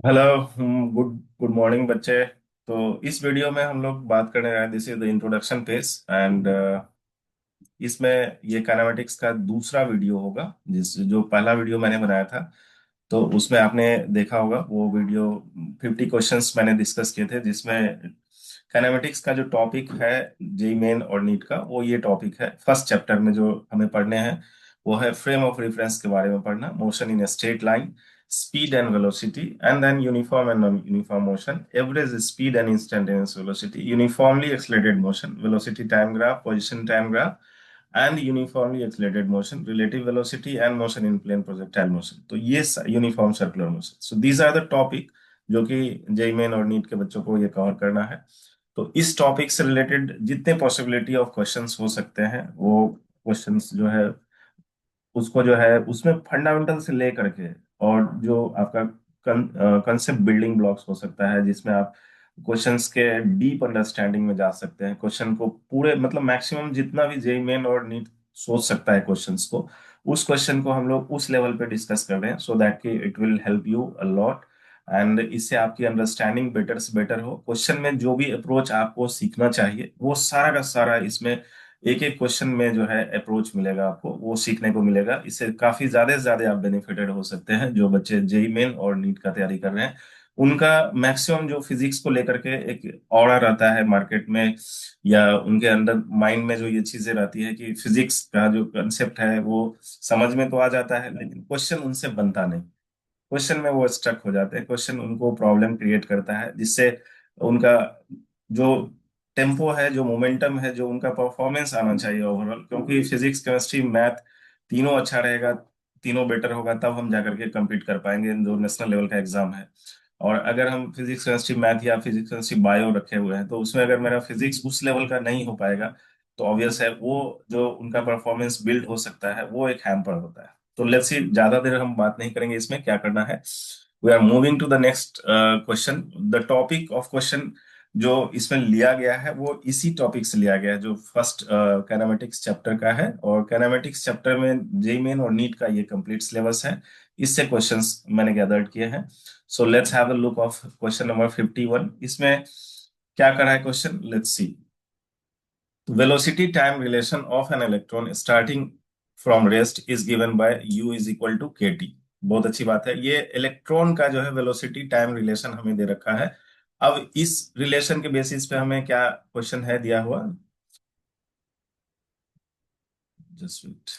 Hello. Good good morning बच्चे। तो इस वीडियो में हम लोग बात करने रहे हैं, this is the introduction page and इसमें ये काइनेमेटिक्स का दूसरा वीडियो होगा। जिस जो पहला वीडियो मैंने बनाया था तो उसमें आपने देखा होगा वो वीडियो 50 क्वेश्चंस मैंने डिस्कस किए थे, जिसमें काइनेमेटिक्स का जो टॉपिक है जेई मेन और नीट का, वो ये टॉपिक है। फर्स्ट चैप्टर में जो हमें पढ़ने हैं वो है फ्रेम ऑफ रेफरेंस के बारे में पढ़ना, motion in straight line, speed and velocity, and then uniform and non-uniform motion, average speed and instantaneous velocity, uniformly accelerated motion, velocity time graph, position time graph, and uniformly accelerated motion, relative velocity, and motion in plane projectile motion. तो ये uniform circular motion, so these are the topic जो कि JEE main और NEET के बच्चों को ये cover करना है। तो इस टॉपिक से रिलेटेड जितने पॉसिबिलिटी ऑफ क्वेश्चंस हो सकते हैं वो क्वेश्चंस जो है उसको जो है उसमें फंडामेंटल से लेकर के और जो आपका कंसेप्ट बिल्डिंग ब्लॉक्स हो सकता है, जिसमें आप क्वेश्चंस के डीप अंडरस्टैंडिंग में जा सकते हैं। क्वेश्चन को पूरे मतलब मैक्सिमम जितना भी जेई मेन और नीट सोच सकता है क्वेश्चंस को, उस क्वेश्चन को हम लोग उस लेवल पे डिस्कस कर रहे हैं, सो दैट कि it will help you a lot and इससे आपकी अंडरस्टैंडिंग बेटर से बेटर हो। क्वेश्चन में जो भी अप्रोच आपको सीखना चाहिए वो सारा का सारा इसमें एक एक क्वेश्चन में जो है अप्रोच मिलेगा, आपको वो सीखने को मिलेगा। इससे काफी ज्यादा से ज्यादा आप बेनिफिटेड हो सकते हैं। जो बच्चे जेई मेन और नीट का तैयारी कर रहे हैं उनका मैक्सिमम जो फिजिक्स को लेकर के एक ऑरा रहता है मार्केट में, या उनके अंदर माइंड में जो ये चीजें रहती है कि फिजिक्स का जो कंसेप्ट है वो समझ में तो आ जाता है लेकिन क्वेश्चन उनसे बनता नहीं। क्वेश्चन में वो स्टक हो जाते हैं, क्वेश्चन उनको प्रॉब्लम क्रिएट करता है, जिससे उनका जो टेम्पो है, जो मोमेंटम है, जो उनका परफॉर्मेंस आना चाहिए ओवरऑल, क्योंकि फिजिक्स केमिस्ट्री मैथ तीनों अच्छा रहेगा, तीनों बेटर होगा, तब हम जाकर के compete कर पाएंगे जो नेशनल लेवल का एग्जाम है। और अगर हम फिजिक्स केमिस्ट्री मैथ या फिजिक्स केमिस्ट्री बायो रखे हुए हैं तो उसमें अगर मेरा फिजिक्स उस लेवल का नहीं हो पाएगा तो ऑब्वियस है वो जो उनका परफॉर्मेंस बिल्ड हो सकता है वो एक हैम्पर होता है। तो लेट्स सी, ज्यादा देर हम बात नहीं करेंगे, इसमें क्या करना है। We are moving to the next question. The topic of question जो इसमें लिया गया है वो इसी टॉपिक से लिया गया है जो फर्स्ट काइनेमेटिक्स चैप्टर का है, और काइनेमेटिक्स चैप्टर में जेई मेन और नीट का ये कंप्लीट सिलेबस है। इससे क्वेश्चंस मैंने गैदर्ड किए हैं। So let's have a look of question number 51। इसमें क्या करा है question, let's C. Velocity time relation of an electron starting from rest is given by u is equal to kt। बहुत अच्छी बात है। ये इलेक्ट्रॉन का जो है वेलोसिटी टाइम रिलेशन हमें दे रखा है। अब इस रिलेशन के बेसिस पे हमें क्या क्वेश्चन है दिया हुआ, जस्ट वेट।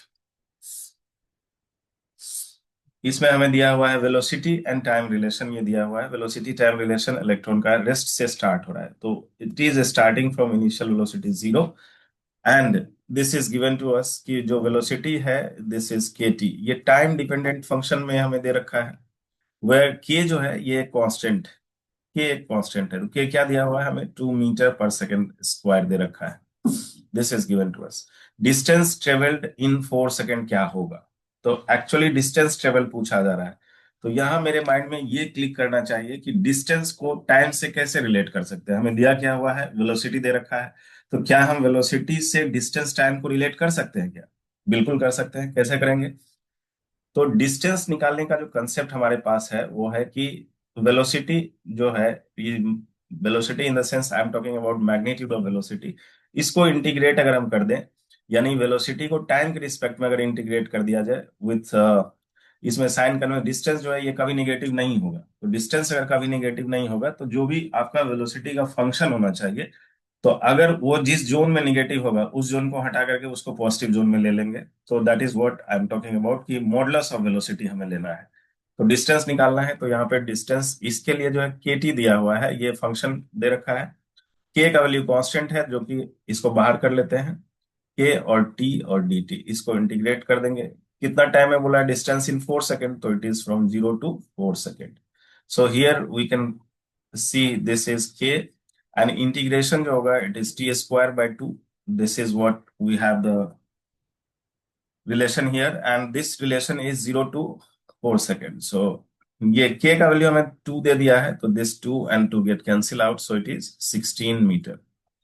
इसमें हमें दिया हुआ है वेलोसिटी एंड टाइम रिलेशन, ये दिया हुआ है वेलोसिटी टाइम रिलेशन इलेक्ट्रॉन का रेस्ट से स्टार्ट हो रहा है, तो it is starting from initial velocity zero and this is given to us कि जो वेलोसिटी है दिस इज के टी। ये टाइम डिपेंडेंट फंक्शन में हमें दे रखा है, वह के जो है ये कांस्टेंट, के एक कांस्टेंट है। तो के क्या दिया हुआ है हमें, 2 मीटर पर सेकेंड स्क्वायर दे रखा है। This is given to us. Distance travelled in 4 second क्या होगा। तो एक्चुअली डिस्टेंस ट्रेवल पूछा जा रहा है, तो यहाँ मेरे माइंड में ये क्लिक करना चाहिए कि डिस्टेंस को टाइम से कैसे रिलेट कर सकते हैं। हमें दिया क्या हुआ है, वेलोसिटी दे रखा है, तो क्या हम वेलोसिटी से डिस्टेंस टाइम को रिलेट कर सकते हैं क्या। बिल्कुल कर सकते हैं। कैसे करेंगे, तो डिस्टेंस निकालने का जो कंसेप्ट हमारे पास है वो है कि वेलोसिटी जो है, ये velocity in the sense I am talking about magnitude of velocity, इसको इंटीग्रेट अगर हम कर दें, यानी वेलोसिटी को टाइम के रिस्पेक्ट में अगर इंटीग्रेट कर दिया जाए विथ इसमें साइन कन्वे, डिस्टेंस जो है ये कभी निगेटिव नहीं होगा। तो डिस्टेंस अगर कभी निगेटिव नहीं होगा तो जो भी आपका वेलोसिटी का फंक्शन होना चाहिए, तो अगर वो जिस जोन में निगेटिव होगा उस जोन को हटा करके उसको पॉजिटिव जोन में ले लेंगे। तो that is what I am talking about कि मॉडुलस ऑफ वेलोसिटी हमें लेना है। तो डिस्टेंस निकालना है, तो यहाँ पे डिस्टेंस इसके लिए जो है के टी दिया हुआ है, ये फंक्शन दे रखा है। के का वैल्यू कांस्टेंट है जो कि इसको बाहर कर लेते हैं, के और टी और डी टी इसको इंटीग्रेट कर देंगे। कितना टाइम है बोला, डिस्टेंस इन 4 सेकेंड, तो it is from 0 to 4 second. So here we can see this is K and integration जो होगा it is t² by 2। This is what we have the relation here and this relation is 0 to 4 second. So ये k का value हमें 2 दे दिया है, तो this 2 and 2 get cancel out, so it is 16 metre.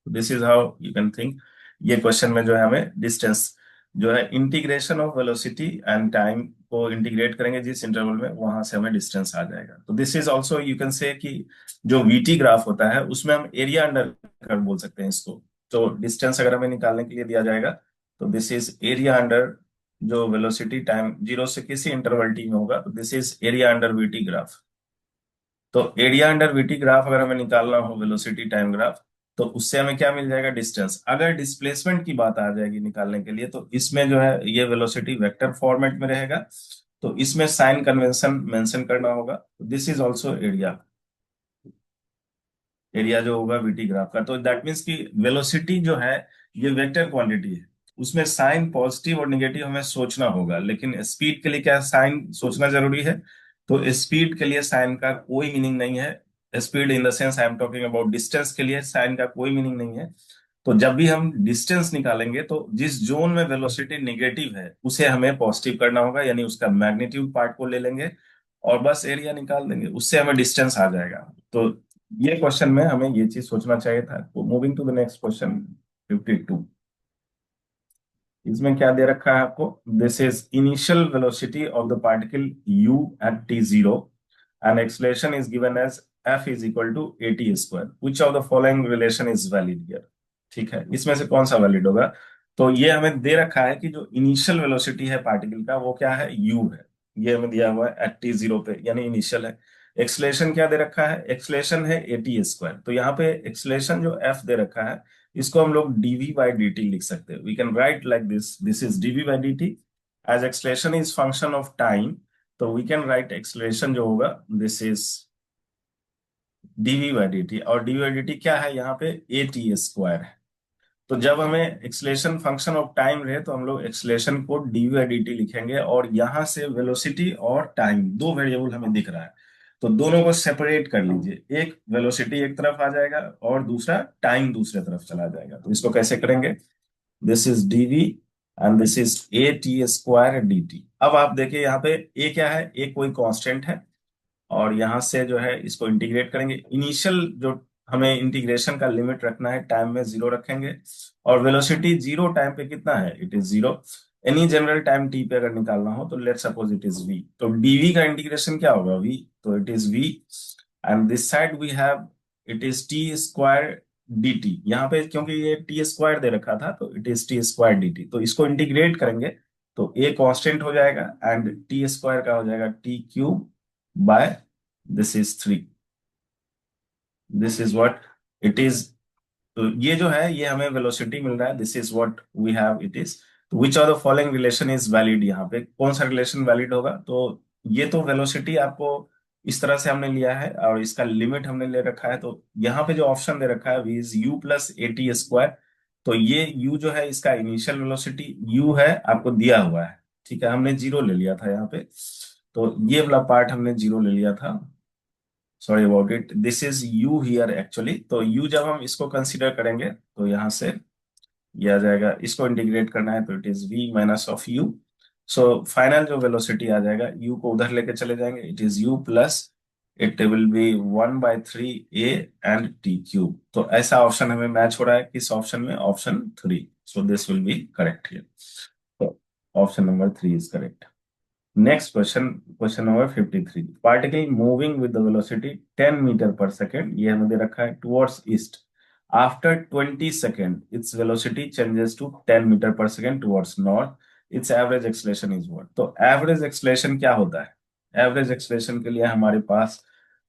This is how you can think. ये question में जो है हमें डिस्टेंस जो है integration of velocity and time को इंटीग्रेट करेंगे जिस इंटरवल में, वहां से हमें डिस्टेंस आ जाएगा। तो this is also you can say कि जो वीटी ग्राफ होता है उसमें हम एरिया अंडर कर्व बोल सकते हैं इसको। तो डिस्टेंस अगर हमें निकालने के लिए दिया जाएगा तो दिस इज एरिया अंडर जो वेलोसिटी टाइम जीरो से किसी इंटरवल टी में होगा, तो this is area under VT graph. तो एरिया अंडर वीटी ग्राफ अगर हमें निकालना हो वेलोसिटी टाइम ग्राफ, तो उससे हमें क्या मिल जाएगा, डिस्टेंस। अगर डिस्प्लेसमेंट की बात आ जाएगी निकालने के लिए, तो इसमें जो है ये वेलोसिटी वेक्टर फॉर्मेट में रहेगा, तो इसमें साइन कन्वेंशन मेंशन करना होगा। This is also area, area जो होगा वीटी ग्राफ का। तो दैट मीन्स कि वेलोसिटी जो है ये वेक्टर क्वांटिटी है, उसमें साइन पॉजिटिव और निगेटिव हमें सोचना होगा। लेकिन स्पीड के लिए क्या साइन सोचना जरूरी है? तो स्पीड के लिए साइन का कोई मीनिंग नहीं है। Speed in the sense I am talking about distance के लिए साइन का कोई मीनिंग नहीं है। तो जब भी हम डिस्टेंस निकालेंगे तो जिस जोन में वेलोसिटी निगेटिव है उसे हमें पॉजिटिव करना होगा, यानी उसका मैग्नीट्यूड पार्ट को ले लेंगे और बस एरिया निकाल देंगे, उससे हमें डिस्टेंस आ जाएगा। तो ये क्वेश्चन में हमें ये चीज सोचना चाहिए था। तो moving to the next question 52। इसमें क्या दे रखा है आपको, this is initial velocity of the particle u at t0 and acceleration is given as f is equal to at square, which of the following relation is valid here. ठीक है, इसमें से कौन सा वैलिड होगा? तो ये हमें दे रखा है कि जो इनिशियल वेलोसिटी है पार्टिकल का वो क्या है, u है। ये हमें दिया हुआ है एट t0 पे, यानी इनिशियल है। एक्सलेशन क्या दे रखा है, एक्सलेशन है at स्क्वायर। तो यहाँ पे एक्सलेशन जो f दे रखा है इसको हम लोग dv बाई dt लिख सकते हैं। We can write like this, this is dv by dt as acceleration is function of time. तो वी कैन राइट एक्सलेशन जो होगा this is dv by dt, और dv बाई dt क्या है यहाँ पे, at स्क्वायर है। तो जब हमें एक्सलेशन फंक्शन ऑफ टाइम रहे तो हम लोग एक्सलेशन को dv बाई dt लिखेंगे, और यहां से वेलोसिटी और टाइम दो वेरिएबल हमें दिख रहा है, तो दोनों को सेपरेट कर लीजिए। एक वेलोसिटी एक तरफ आ जाएगा और दूसरा टाइम दूसरे तरफ चला जाएगा। तो इसको कैसे करेंगे, this is dv and this is at square dt। अब आप देखिए यहाँ पे a क्या है, a कोई कांस्टेंट है, और यहां से जो है इसको इंटीग्रेट करेंगे। इनिशियल जो हमें इंटीग्रेशन का लिमिट रखना है टाइम में 0 रखेंगे, और वेलोसिटी 0 टाइम पे कितना है, it is 0। Any general time t पे अगर निकालना हो तो let suppose it is v, तो dv का इंटीग्रेशन क्या होगा, v, तो it is v and this side we have it is t square dt। यहाँ पे क्योंकि ये t स्क्वायर दे रखा था तो it is t square dt, तो इसको इंटीग्रेट करेंगे तो a कांस्टेंट हो जाएगा एंड t स्क्वायर का हो जाएगा t cube by this is 3। This is what it is. तो ये जो है ये हमें वेलोसिटी मिल रहा है, this is what we have it is. Which of the following relation is valid, यहाँ पे कौन सा रिलेशन वैलिड होगा? तो ये तो वेलोसिटी आपको इस तरह से हमने लिया है और इसका लिमिट हमने ले रखा है। तो यहाँ पे जो ऑप्शन दे रखा है V is u plus at square, तो ये u जो है इसका इनिशियल वेलोसिटी u है, आपको दिया हुआ है। ठीक है, हमने जीरो ले लिया था यहाँ पे, तो ये वाला पार्ट हमने जीरो ले लिया था, sorry about it. This is u here actually. तो u जब हम इसको कंसीडर करेंगे तो यहाँ से ये आ जाएगा, इसको इंटीग्रेट करना है तो it is v minus of u। So final जो वेलोसिटी आ जाएगा, u को उधर लेके चले जाएंगे, it is u plus it will B 1/3 a and t cube. तो ऐसा ऑप्शन हमें मैच हो रहा है किस ऑप्शन में, option 3। So this will be correct here. तो option number 3 is correct. Next question, question number 53. Particle moving with the velocity 10 metre per second, ये हमें दे रखा है, towards east. After 20 second, its velocity changes to 10 metre per second towards north. Its average acceleration is what? तो average acceleration क्या होता है? Average acceleration के लिए हमारे पास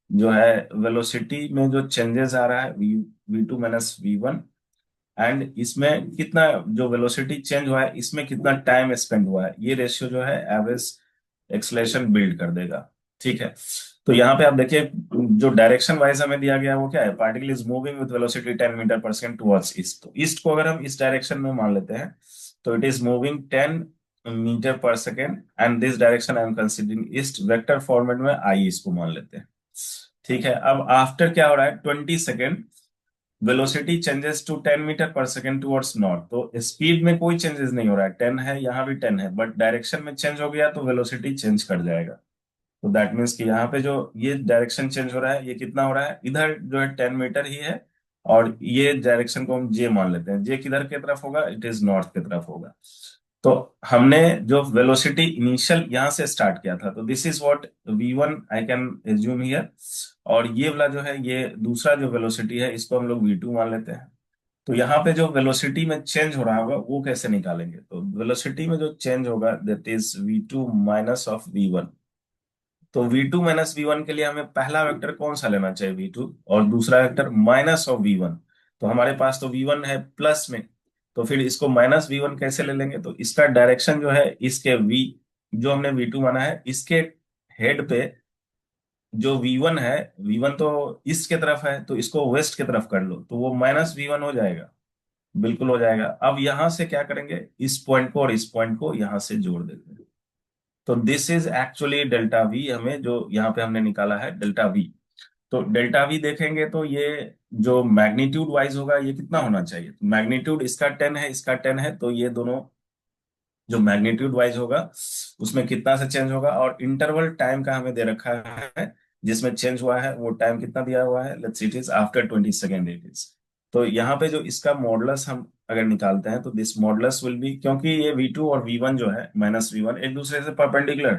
जो है वेलोसिटी में जो चेंजेस आ रहा है v2 माइनस v1, एंड इसमें कितना जो वेलोसिटी चेंज हुआ है इसमें कितना टाइम स्पेंड हुआ है, ये रेशियो जो है एवरेज एक्सलेशन बिल्ड कर देगा। ठीक है, तो यहाँ पे आप देखिए जो डायरेक्शन वाइज हमें दिया गया है वो क्या है, particle is moving with velocity 10 metre per second towards east. तो ईस्ट को अगर हम इस डायरेक्शन में मान लेते हैं तो it is moving 10 metre per second and this direction I am considering east, vector format में आई इसको मान लेते हैं। ठीक है, अब आफ्टर क्या हो रहा है, 20 second velocity changes to 10 metre per second towards north. तो स्पीड में कोई चेंजेस नहीं हो रहा है, 10 है यहाँ भी 10 है, बट डायरेक्शन में चेंज हो गया तो वेलोसिटी चेंज कर जाएगा। तो दैट मीन्स कि यहाँ पे जो ये डायरेक्शन चेंज हो रहा है ये कितना हो रहा है, इधर जो है 10 मीटर ही है, और ये डायरेक्शन को हम जे मान लेते हैं। जे किधर की तरफ होगा, इट इज नॉर्थ की तरफ होगा। तो हमने जो वेलोसिटी इनिशियल यहां से स्टार्ट किया था, तो this is what v1 I can assume here. और ये वाला जो है, ये दूसरा जो वेलोसिटी है, इसको हम लोग v2 मान लेते हैं। तो यहाँ पे जो वेलोसिटी में चेंज हो रहा होगा वो कैसे निकालेंगे? तो वेलोसिटी में जो चेंज होगा that is v2 minus of v1। तो v2 माइनस v1 के लिए हमें पहला वेक्टर कौन सा लेना चाहिए? v2, और दूसरा वेक्टर माइनस ऑफ v1। तो हमारे पास तो v1 है प्लस में, तो फिर इसको माइनस v1 कैसे ले लेंगे? तो इसका डायरेक्शन जो है, इसके v जो हमने v2 माना है, इसके हेड पे जो v1 है, v1 तो ईस्ट की तरफ है, तो इसको वेस्ट की तरफ कर लो, तो वो माइनस v1 हो जाएगा। बिल्कुल हो जाएगा। अब यहां से क्या करेंगे, इस पॉइंट को और इस पॉइंट को यहां से जोड़ देते हैं। तो this is actually delta we, हमें जो यहाँ पे हमने निकाला है डेल्टा वी। तो डेल्टा वी देखेंगे तो ये जो मैग्नीट्यूड वाइज होगा, ये कितना होना चाहिए? मैग्नीट्यूड इसका 10 है, इसका 10 है, तो ये दोनों जो मैग्नीट्यूड वाइज होगा उसमें कितना से चेंज होगा। और इंटरवल टाइम का हमें दे रखा है जिसमें चेंज हुआ है, वो टाइम कितना दिया हुआ है? Let's it is after 20 second it is. तो यहाँ पे जो इसका मॉडुलस हम अगर निकालते हैं, तो दिस मॉडुलस विल बी, क्योंकि ये v2 और v1 जो है माइनस v1 एक दूसरे से परपेंडिकुलर,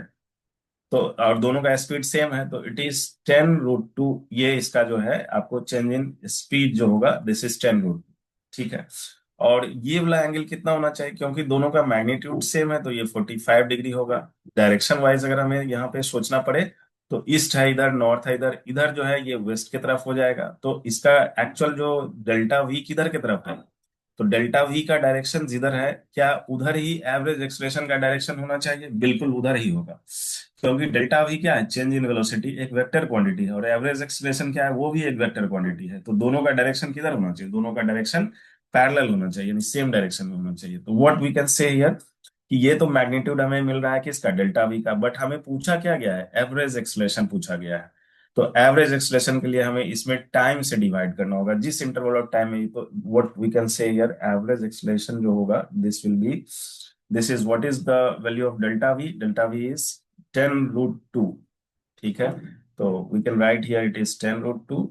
तो और दोनों का स्पीड सेम है, तो इट इज 10√2। ये इसका जो है आपको चेंज इन स्पीड जो होगा, दिस इज 10√2। ठीक है। और ये वाला एंगल कितना होना चाहिए? क्योंकि दोनों का मैग्नीट्यूड सेम है, तो ये 45 डिग्री होगा। डायरेक्शन वाइज अगर हमें यहाँ पे सोचना पड़े, तो ईस्ट है इधर, नॉर्थ है इधर, इधर जो है ये वेस्ट की तरफ हो जाएगा। तो इसका एक्चुअल जो डेल्टा वी किधर की तरफ है? तो डेल्टा वी का डायरेक्शन जिधर है, क्या उधर ही एवरेज एक्सलेशन का डायरेक्शन होना चाहिए? बिल्कुल उधर ही होगा। क्योंकि डेल्टा वी क्या है? चेंज इन वेलोसिटी, एक वेक्टर क्वांटिटी है, और एवरेज एक्सलेशन क्या है? वो भी एक वेक्टर क्वांटिटी है। तो दोनों का डायरेक्शन किधर होना चाहिए? दोनों का डायरेक्शन पैरेलल होना चाहिए, यानी सेम डायरेक्शन में होना चाहिए। तो what we can say here कि ये तो मैग्नीट्यूड हमें मिल रहा है किसका? डेल्टा वी का। बट हमें पूछा क्या गया है? एवरेज एक्सलेशन पूछा गया है। तो एवरेज एक्सलेशन के लिए हमें इसमें टाइम से डिवाइड करना होगा, जिस इंटरवल ऑफ टाइम में। तो what we can say here, average acceleration जो होगा, this will be, this is what is the value of delta V? Delta V is 10√2। ठीक है। तो we can write here it is 10√2।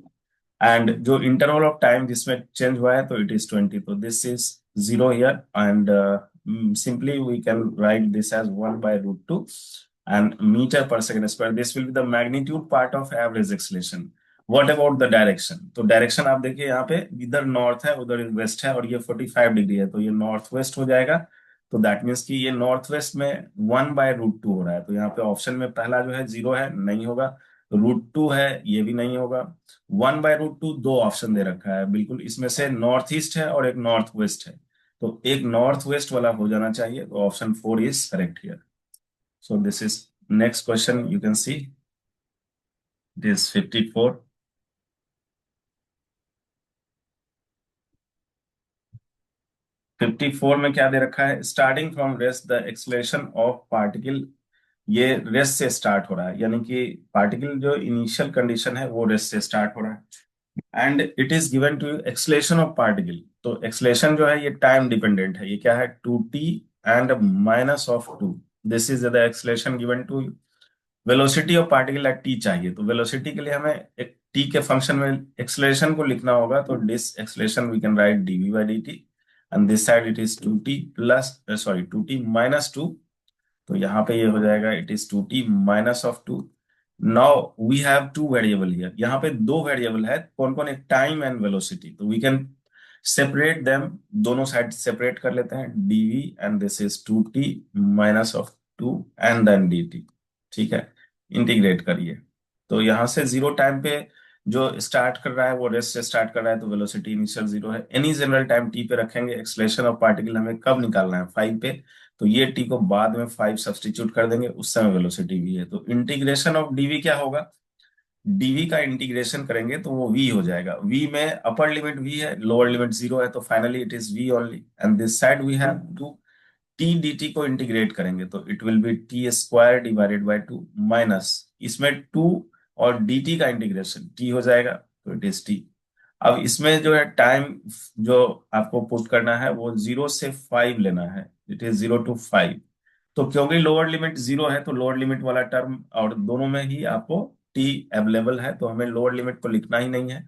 And जो interval of time जिसमें change हुआ है, तो इट इज 20, तो this is 0 here. And simply we can write this as 1/√2 and meter per second square. This will be the magnitude part of average acceleration. What about the direction? तो direction आप देखिए, यहाँ पे इधर north है, उधर waste है, और ये 45 डिग्री है, तो ये नॉर्थ वेस्ट हो जाएगा। तो दैट मीन्स कि ये नॉर्थ वेस्ट में 1/√2 हो रहा है। तो यहाँ पे ऑप्शन में पहला जो है 0 है, नहीं होगा। √2 है, ये भी नहीं होगा। 1/√2 दो ऑप्शन दे रखा है, बिल्कुल इसमें से नॉर्थ ईस्ट है और एक नॉर्थ वेस्ट है। तो एक नॉर्थ वेस्ट वाला हो जाना चाहिए, तो option 4 is correct here. So this is next question, you can see it is 54। 54 में क्या दे रखा है? Starting from rest the acceleration of particle. ये रेस्ट से स्टार्ट हो रहा है, यानी कि पार्टिकल जो इनिशियल कंडीशन है वो रेस्ट से स्टार्ट हो रहा है। And it is given to acceleration of particle. तो एक्सलेशन जो है ये टाइम डिपेंडेंट है, ये क्या है? 2t and -2। This is the acceleration given to velocity of particle at T चाहिए। तो वेलोसिटी के लिए हमें एक टी के फंक्शन में एक्सलेशन को लिखना होगा। तो this acceleration we can write dv/dt, and this side it is 2t plus, sorry 2t -2। तो यहाँ पे ये हो जाएगा it is 2t minus of 2। Now we have two variable here, यहाँ पे दो वेरिएबल है, कौन कौन? एक टाइम एंड वेलोसिटी। तो वी कैन सेपरेट देम, दोनों साइड सेपरेट कर लेते हैं। dv and this is 2t minus of 2 and then dt। ठीक है। इंटीग्रेट करिए। तो यहाँ से जीरो टाइम पे जो स्टार्ट कर रहा है वो रेस्ट से स्टार्ट कर रहा है, तो वेलोसिटी इनिशियल 0 है। एनी जनरल टाइम टी पे रखेंगे। एक्सलेशन ऑफ पार्टिकल हमें कब निकालना है? 5 पे। तो ये टी को बाद में 5 सब्सटीट्यूट कर देंगे, उस समय वेलोसिटी वी है। तो इंटीग्रेशन ऑफ डीवी क्या होगा? डीवी का इंटीग्रेशन करेंगे तो वो वी हो जाएगा। वी में अपर लिमिट वी है, लोअर लिमिट 0 है, तो finally it is v only. And this side we have to t d t को इंटीग्रेट करेंगे, तो it will be t square divided by 2 minus, इसमें 2 और डी टी का इंटीग्रेशन टी हो जाएगा, तो इट इज टी। अब इसमें जो है टाइम जो आपको पुट करना है वो 0 से 5 लेना है, इट इज 0 to 5। तो क्योंकि लोअर लिमिट 0 है, तो लोअर लिमिट वाला टर्म और दोनों में ही आपको टी अवेलेबल है, तो हमें लोअर लिमिट को लिखना ही नहीं है।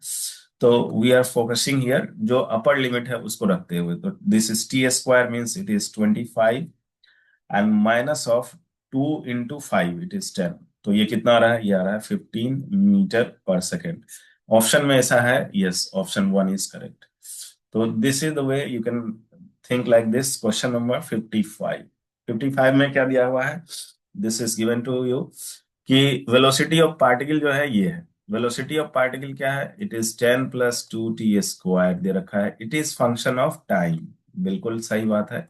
तो वी आर फोकसिंग हियर जो अपर लिमिट है उसको रखते हुए। तो this is T square means it is 25 and minus of 2 into 5 it is 10। तो ये कितना आ रहा है? ये आ रहा है 15 मीटर पर सेकेंड। ऑप्शन में ऐसा है, यस, ऑप्शन 1 इज करेक्ट। तो this is the way you can think like this. Question number 55। 55 में क्या दिया हुआ है? This is given to you कि वेलोसिटी ऑफ पार्टिकल जो है ये है। वेलोसिटी ऑफ पार्टिकल क्या है? इट इज 10 + 2t² दे रखा है। It is function of time. बिल्कुल सही बात है।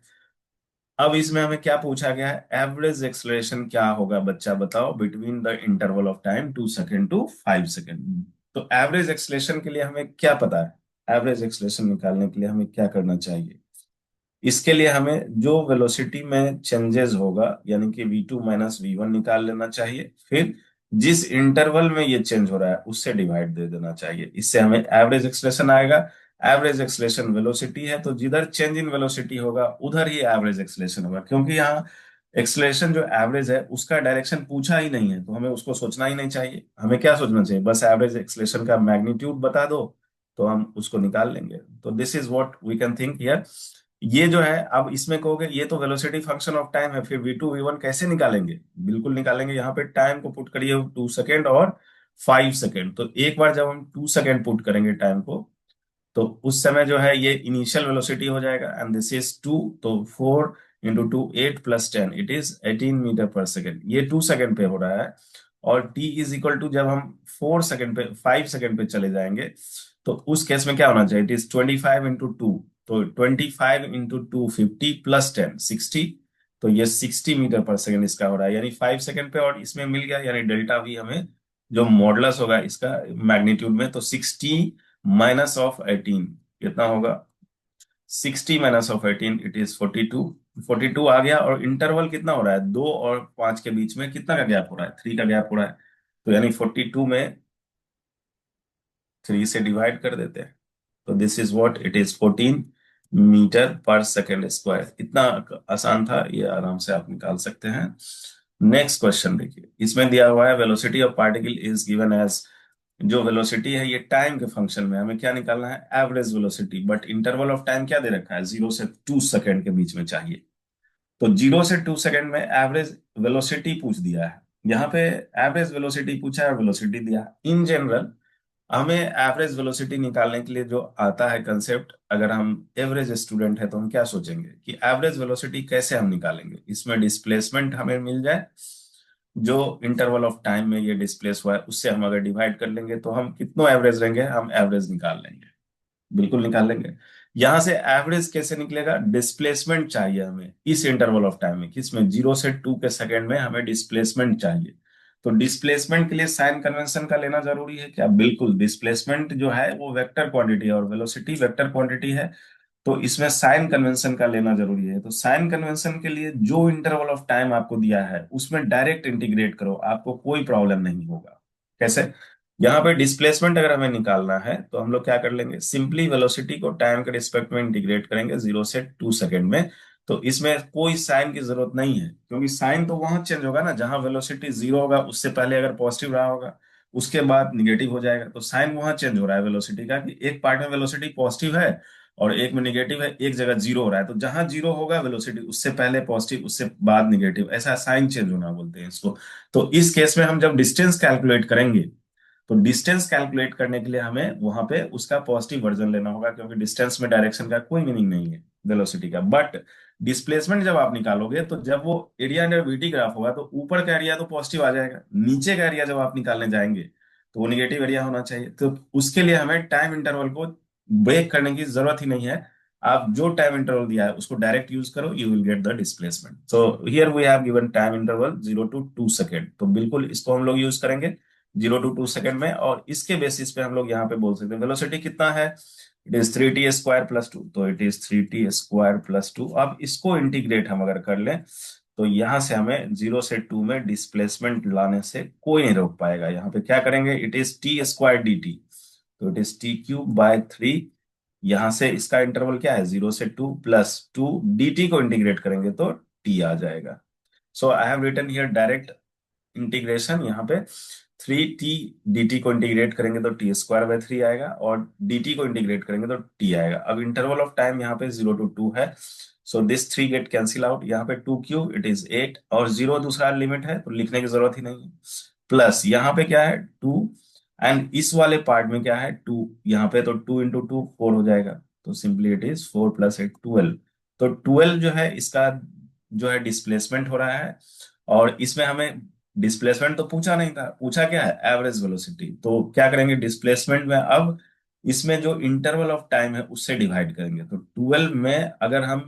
अब इसमें हमें क्या पूछा गया है? एवरेज एक्सलेरेशन क्या होगा बच्चा बताओ, between the interval of time 2 second to 5 second. तो एवरेज एक्सलेरेशन के लिए हमें क्या पता है? एवरेज एक्सलेरेशन निकालने के लिए हमें क्या करना चाहिए? इसके लिए हमें जो वेलोसिटी में चेंजेस होगा, यानी कि v2 - v1 निकाल लेना चाहिए। फिर जिस इंटरवल में ये चेंज हो रहा है उससे डिवाइड दे देना चाहिए। इससे हमें एवरेज एक्सलेशन आएगा। एवरेज एक्सलेशन वेलोसिटी है, तो जिधर चेंज इन वेलोसिटी होगा उधर ही एवरेज एक्सलेशन होगा। क्योंकि यहाँ एक्सलेशन जो एवरेज है उसका डायरेक्शन पूछा ही नहीं है, तो हमें उसको सोचना ही नहीं चाहिए। हमें क्या सोचना चाहिए? बस एवरेज एक्सलेशन का मैग्नीट्यूड बता दो तो हम उसको निकाल लेंगे। तो this is what we can think here. ये जो है, अब इसमें कहोगे ये तो वेलोसिटी फंक्शन ऑफ टाइम है, फिर v2 v1 कैसे निकालेंगे? बिल्कुल निकालेंगे। यहाँ पे टाइम को पुट करिए 2 सेकेंड और 5 सेकेंड। तो एक बार जब हम 2 सेकेंड पुट करेंगे टाइम को, तो उस समय जो है ये इनिशियल वेलोसिटी हो जाएगा, एंड दिस इज 2। तो 4 × 2 8 + 10 it is 18 metre per second. ये 2 सेकेंड पे हो रहा है। और t इज इक्वल टू, जब हम 4 सेकेंड पे 5 सेकेंड पे चले जाएंगे तो उस केस में क्या होना चाहिए? It is 25 × 2। तो 25 × 2 50 + 10 60। तो ये 60 मीटर पर सेकेंड इसका हो रहा है, यानी 5 सेकेंड पे। और इसमें मिल गया, यानी डेल्टा भी हमें जो मॉडुलस होगा इसका मैग्नीट्यूड में, तो 60 - 18 कितना होगा? 60 - 18 इट इज 42। 42 आ गया। और इंटरवल कितना हो रहा है? 2 और 5 के बीच में कितना का गैप हो रहा है? 3 का गैप हो रहा है। तो यानी 42 में 3 से डिवाइड कर देते हैं। तो this is what it is, 14 metre per second square. इतना आसान था, ये आराम से आप निकाल सकते हैं। नेक्स्ट क्वेश्चन देखिए। इसमें दिया हुआ है velocity of particle is given as. जो वेलोसिटी है ये टाइम के फंक्शन में हमें क्या निकालना है? Average velocity. But interval of time क्या दे रखा है? 0 से 2 सेकेंड के बीच में चाहिए। तो 0 से 2 सेकेंड में एवरेज वेलोसिटी पूछ दिया है। यहाँ पे एवरेज वेलोसिटी पूछा है और वेलोसिटी दिया। इन जनरल हमें एवरेज वेलोसिटी निकालने के लिए जो आता है कंसेप्ट, अगर हम एवरेज स्टूडेंट है तो हम क्या सोचेंगे कि एवरेज वेलोसिटी कैसे हम निकालेंगे? इसमें डिस्प्लेसमेंट हमें मिल जाए, जो इंटरवल ऑफ टाइम में ये डिस्प्लेस हुआ है उससे हम अगर डिवाइड कर लेंगे तो हम कितना एवरेज रहेंगे, हम एवरेज निकाल लेंगे। बिल्कुल निकाल लेंगे। यहां से एवरेज कैसे निकलेगा? डिस्प्लेसमेंट चाहिए हमें इस इंटरवल ऑफ टाइम में। किसमें? 0 से 2 के सेकेंड में हमें डिस्प्लेसमेंट चाहिए। तो डिस्प्लेसमेंट के लिए साइन कन्वेंशन का लेना जरूरी है क्या? बिल्कुल। डिस्प्लेसमेंट जो है वो वेक्टर क्वांटिटी है और वेलोसिटी वेक्टर क्वांटिटी है। तो इसमें साइन कन्वेंशन का लेना जरूरी है। तो साइन कन्वेंशन के लिए जो इंटरवल ऑफ टाइम आपको दिया है उसमें डायरेक्ट इंटीग्रेट करो, आपको कोई प्रॉब्लम नहीं होगा। कैसे? यहाँ पे डिस्प्लेसमेंट अगर हमें निकालना है तो हम लोग क्या कर लेंगे? सिंपली वेलोसिटी को टाइम के रिस्पेक्ट में इंटीग्रेट करेंगे 0 से 2 सेकेंड में। तो इसमें कोई साइन की जरूरत नहीं है, क्योंकि साइन तो वहां चेंज होगा ना जहां वेलोसिटी 0 होगा। उससे पहले अगर पॉजिटिव रहा होगा, उसके बाद निगेटिव हो जाएगा। तो साइन वहां चेंज हो रहा है वेलोसिटी का, कि एक पार्ट में वेलोसिटी पॉजिटिव है और एक में निगेटिव है, एक जगह 0 हो रहा है। तो जहां 0 होगा वेलोसिटी, उससे पहले पॉजिटिव, उससे बाद निगेटिव, ऐसा साइन चेंज होना बोलते हैं इसको। तो इस केस में हम जब डिस्टेंस कैलकुलेट करेंगे, तो डिस्टेंस कैलकुलेट करने के लिए हमें वहां पे उसका पॉजिटिव वर्जन लेना होगा, क्योंकि डिस्टेंस में डायरेक्शन का कोई मीनिंग नहीं है वेलोसिटी का। बट डिस्प्लेसमेंट जब आप निकालोगे तो जब वो एरिया अंडर वीटी ग्राफ होगा तो ऊपर का एरिया तो पॉजिटिव आ जाएगा, नीचे का एरिया जब आप निकालने जाएंगे तो वो निगेटिव एरिया होना चाहिए। तो उसके लिए हमें टाइम इंटरवल को ब्रेक करने की जरूरत ही नहीं है। आप जो टाइम इंटरवल दिया है उसको डायरेक्ट यूज करो, you will get the displacement. So here we have given time interval 0 to 2 second. तो बिल्कुल इसको हम लोग यूज करेंगे 0 to 2 सेकेंड में। और इसके बेसिस पे हम लोग यहाँ पे बोल सकते हैं वेलोसिटी कितना है? It is 3t² + 2। तो इट इज 3t² + 2। अब इसको इंटीग्रेट हम अगर कर लें तो यहां से हमें 0 से 2 में डिस्प्लेसमेंट लाने से कोई नहीं रोक पाएगा। यहाँ पे क्या करेंगे? It is t² dt। तो इट इज t³ / 3। यहां से इसका इंटरवल क्या है? 0 से 2 +2 dt को इंटीग्रेट करेंगे तो t आ जाएगा। So I have written here direct integration. यहाँ पे 3t dt को इंटीग्रेट करेंगे तो t² / 3 आएगा, और dt को इंटीग्रेट करेंगे तो t आएगा। अब इंटरवल ऑफ टाइम यहाँ पे 0 to 2 है। So this 3 gate cancel out, यहाँ पे 2 क्यू इट इज 8, और 0 दूसरा लिमिट है तो लिखने की जरूरत ही नहीं है। प्लस यहाँ पे क्या है 2, एंड इस वाले पार्ट में क्या है 2, यहाँ पे तो 2 × 2 4 हो जाएगा, तो सिंपली इट इज 4 + 8 12। तो 12 जो है इसका जो है डिस्प्लेसमेंट हो रहा है, और इसमें हमें डिस्प्लेसमेंट तो पूछा नहीं था, पूछा क्या है एवरेज वेलोसिटी। तो क्या करेंगे डिस्प्लेसमेंट में, अब इसमें जो इंटरवल ऑफ टाइम है उससे डिवाइड करेंगे। तो 12 में अगर हम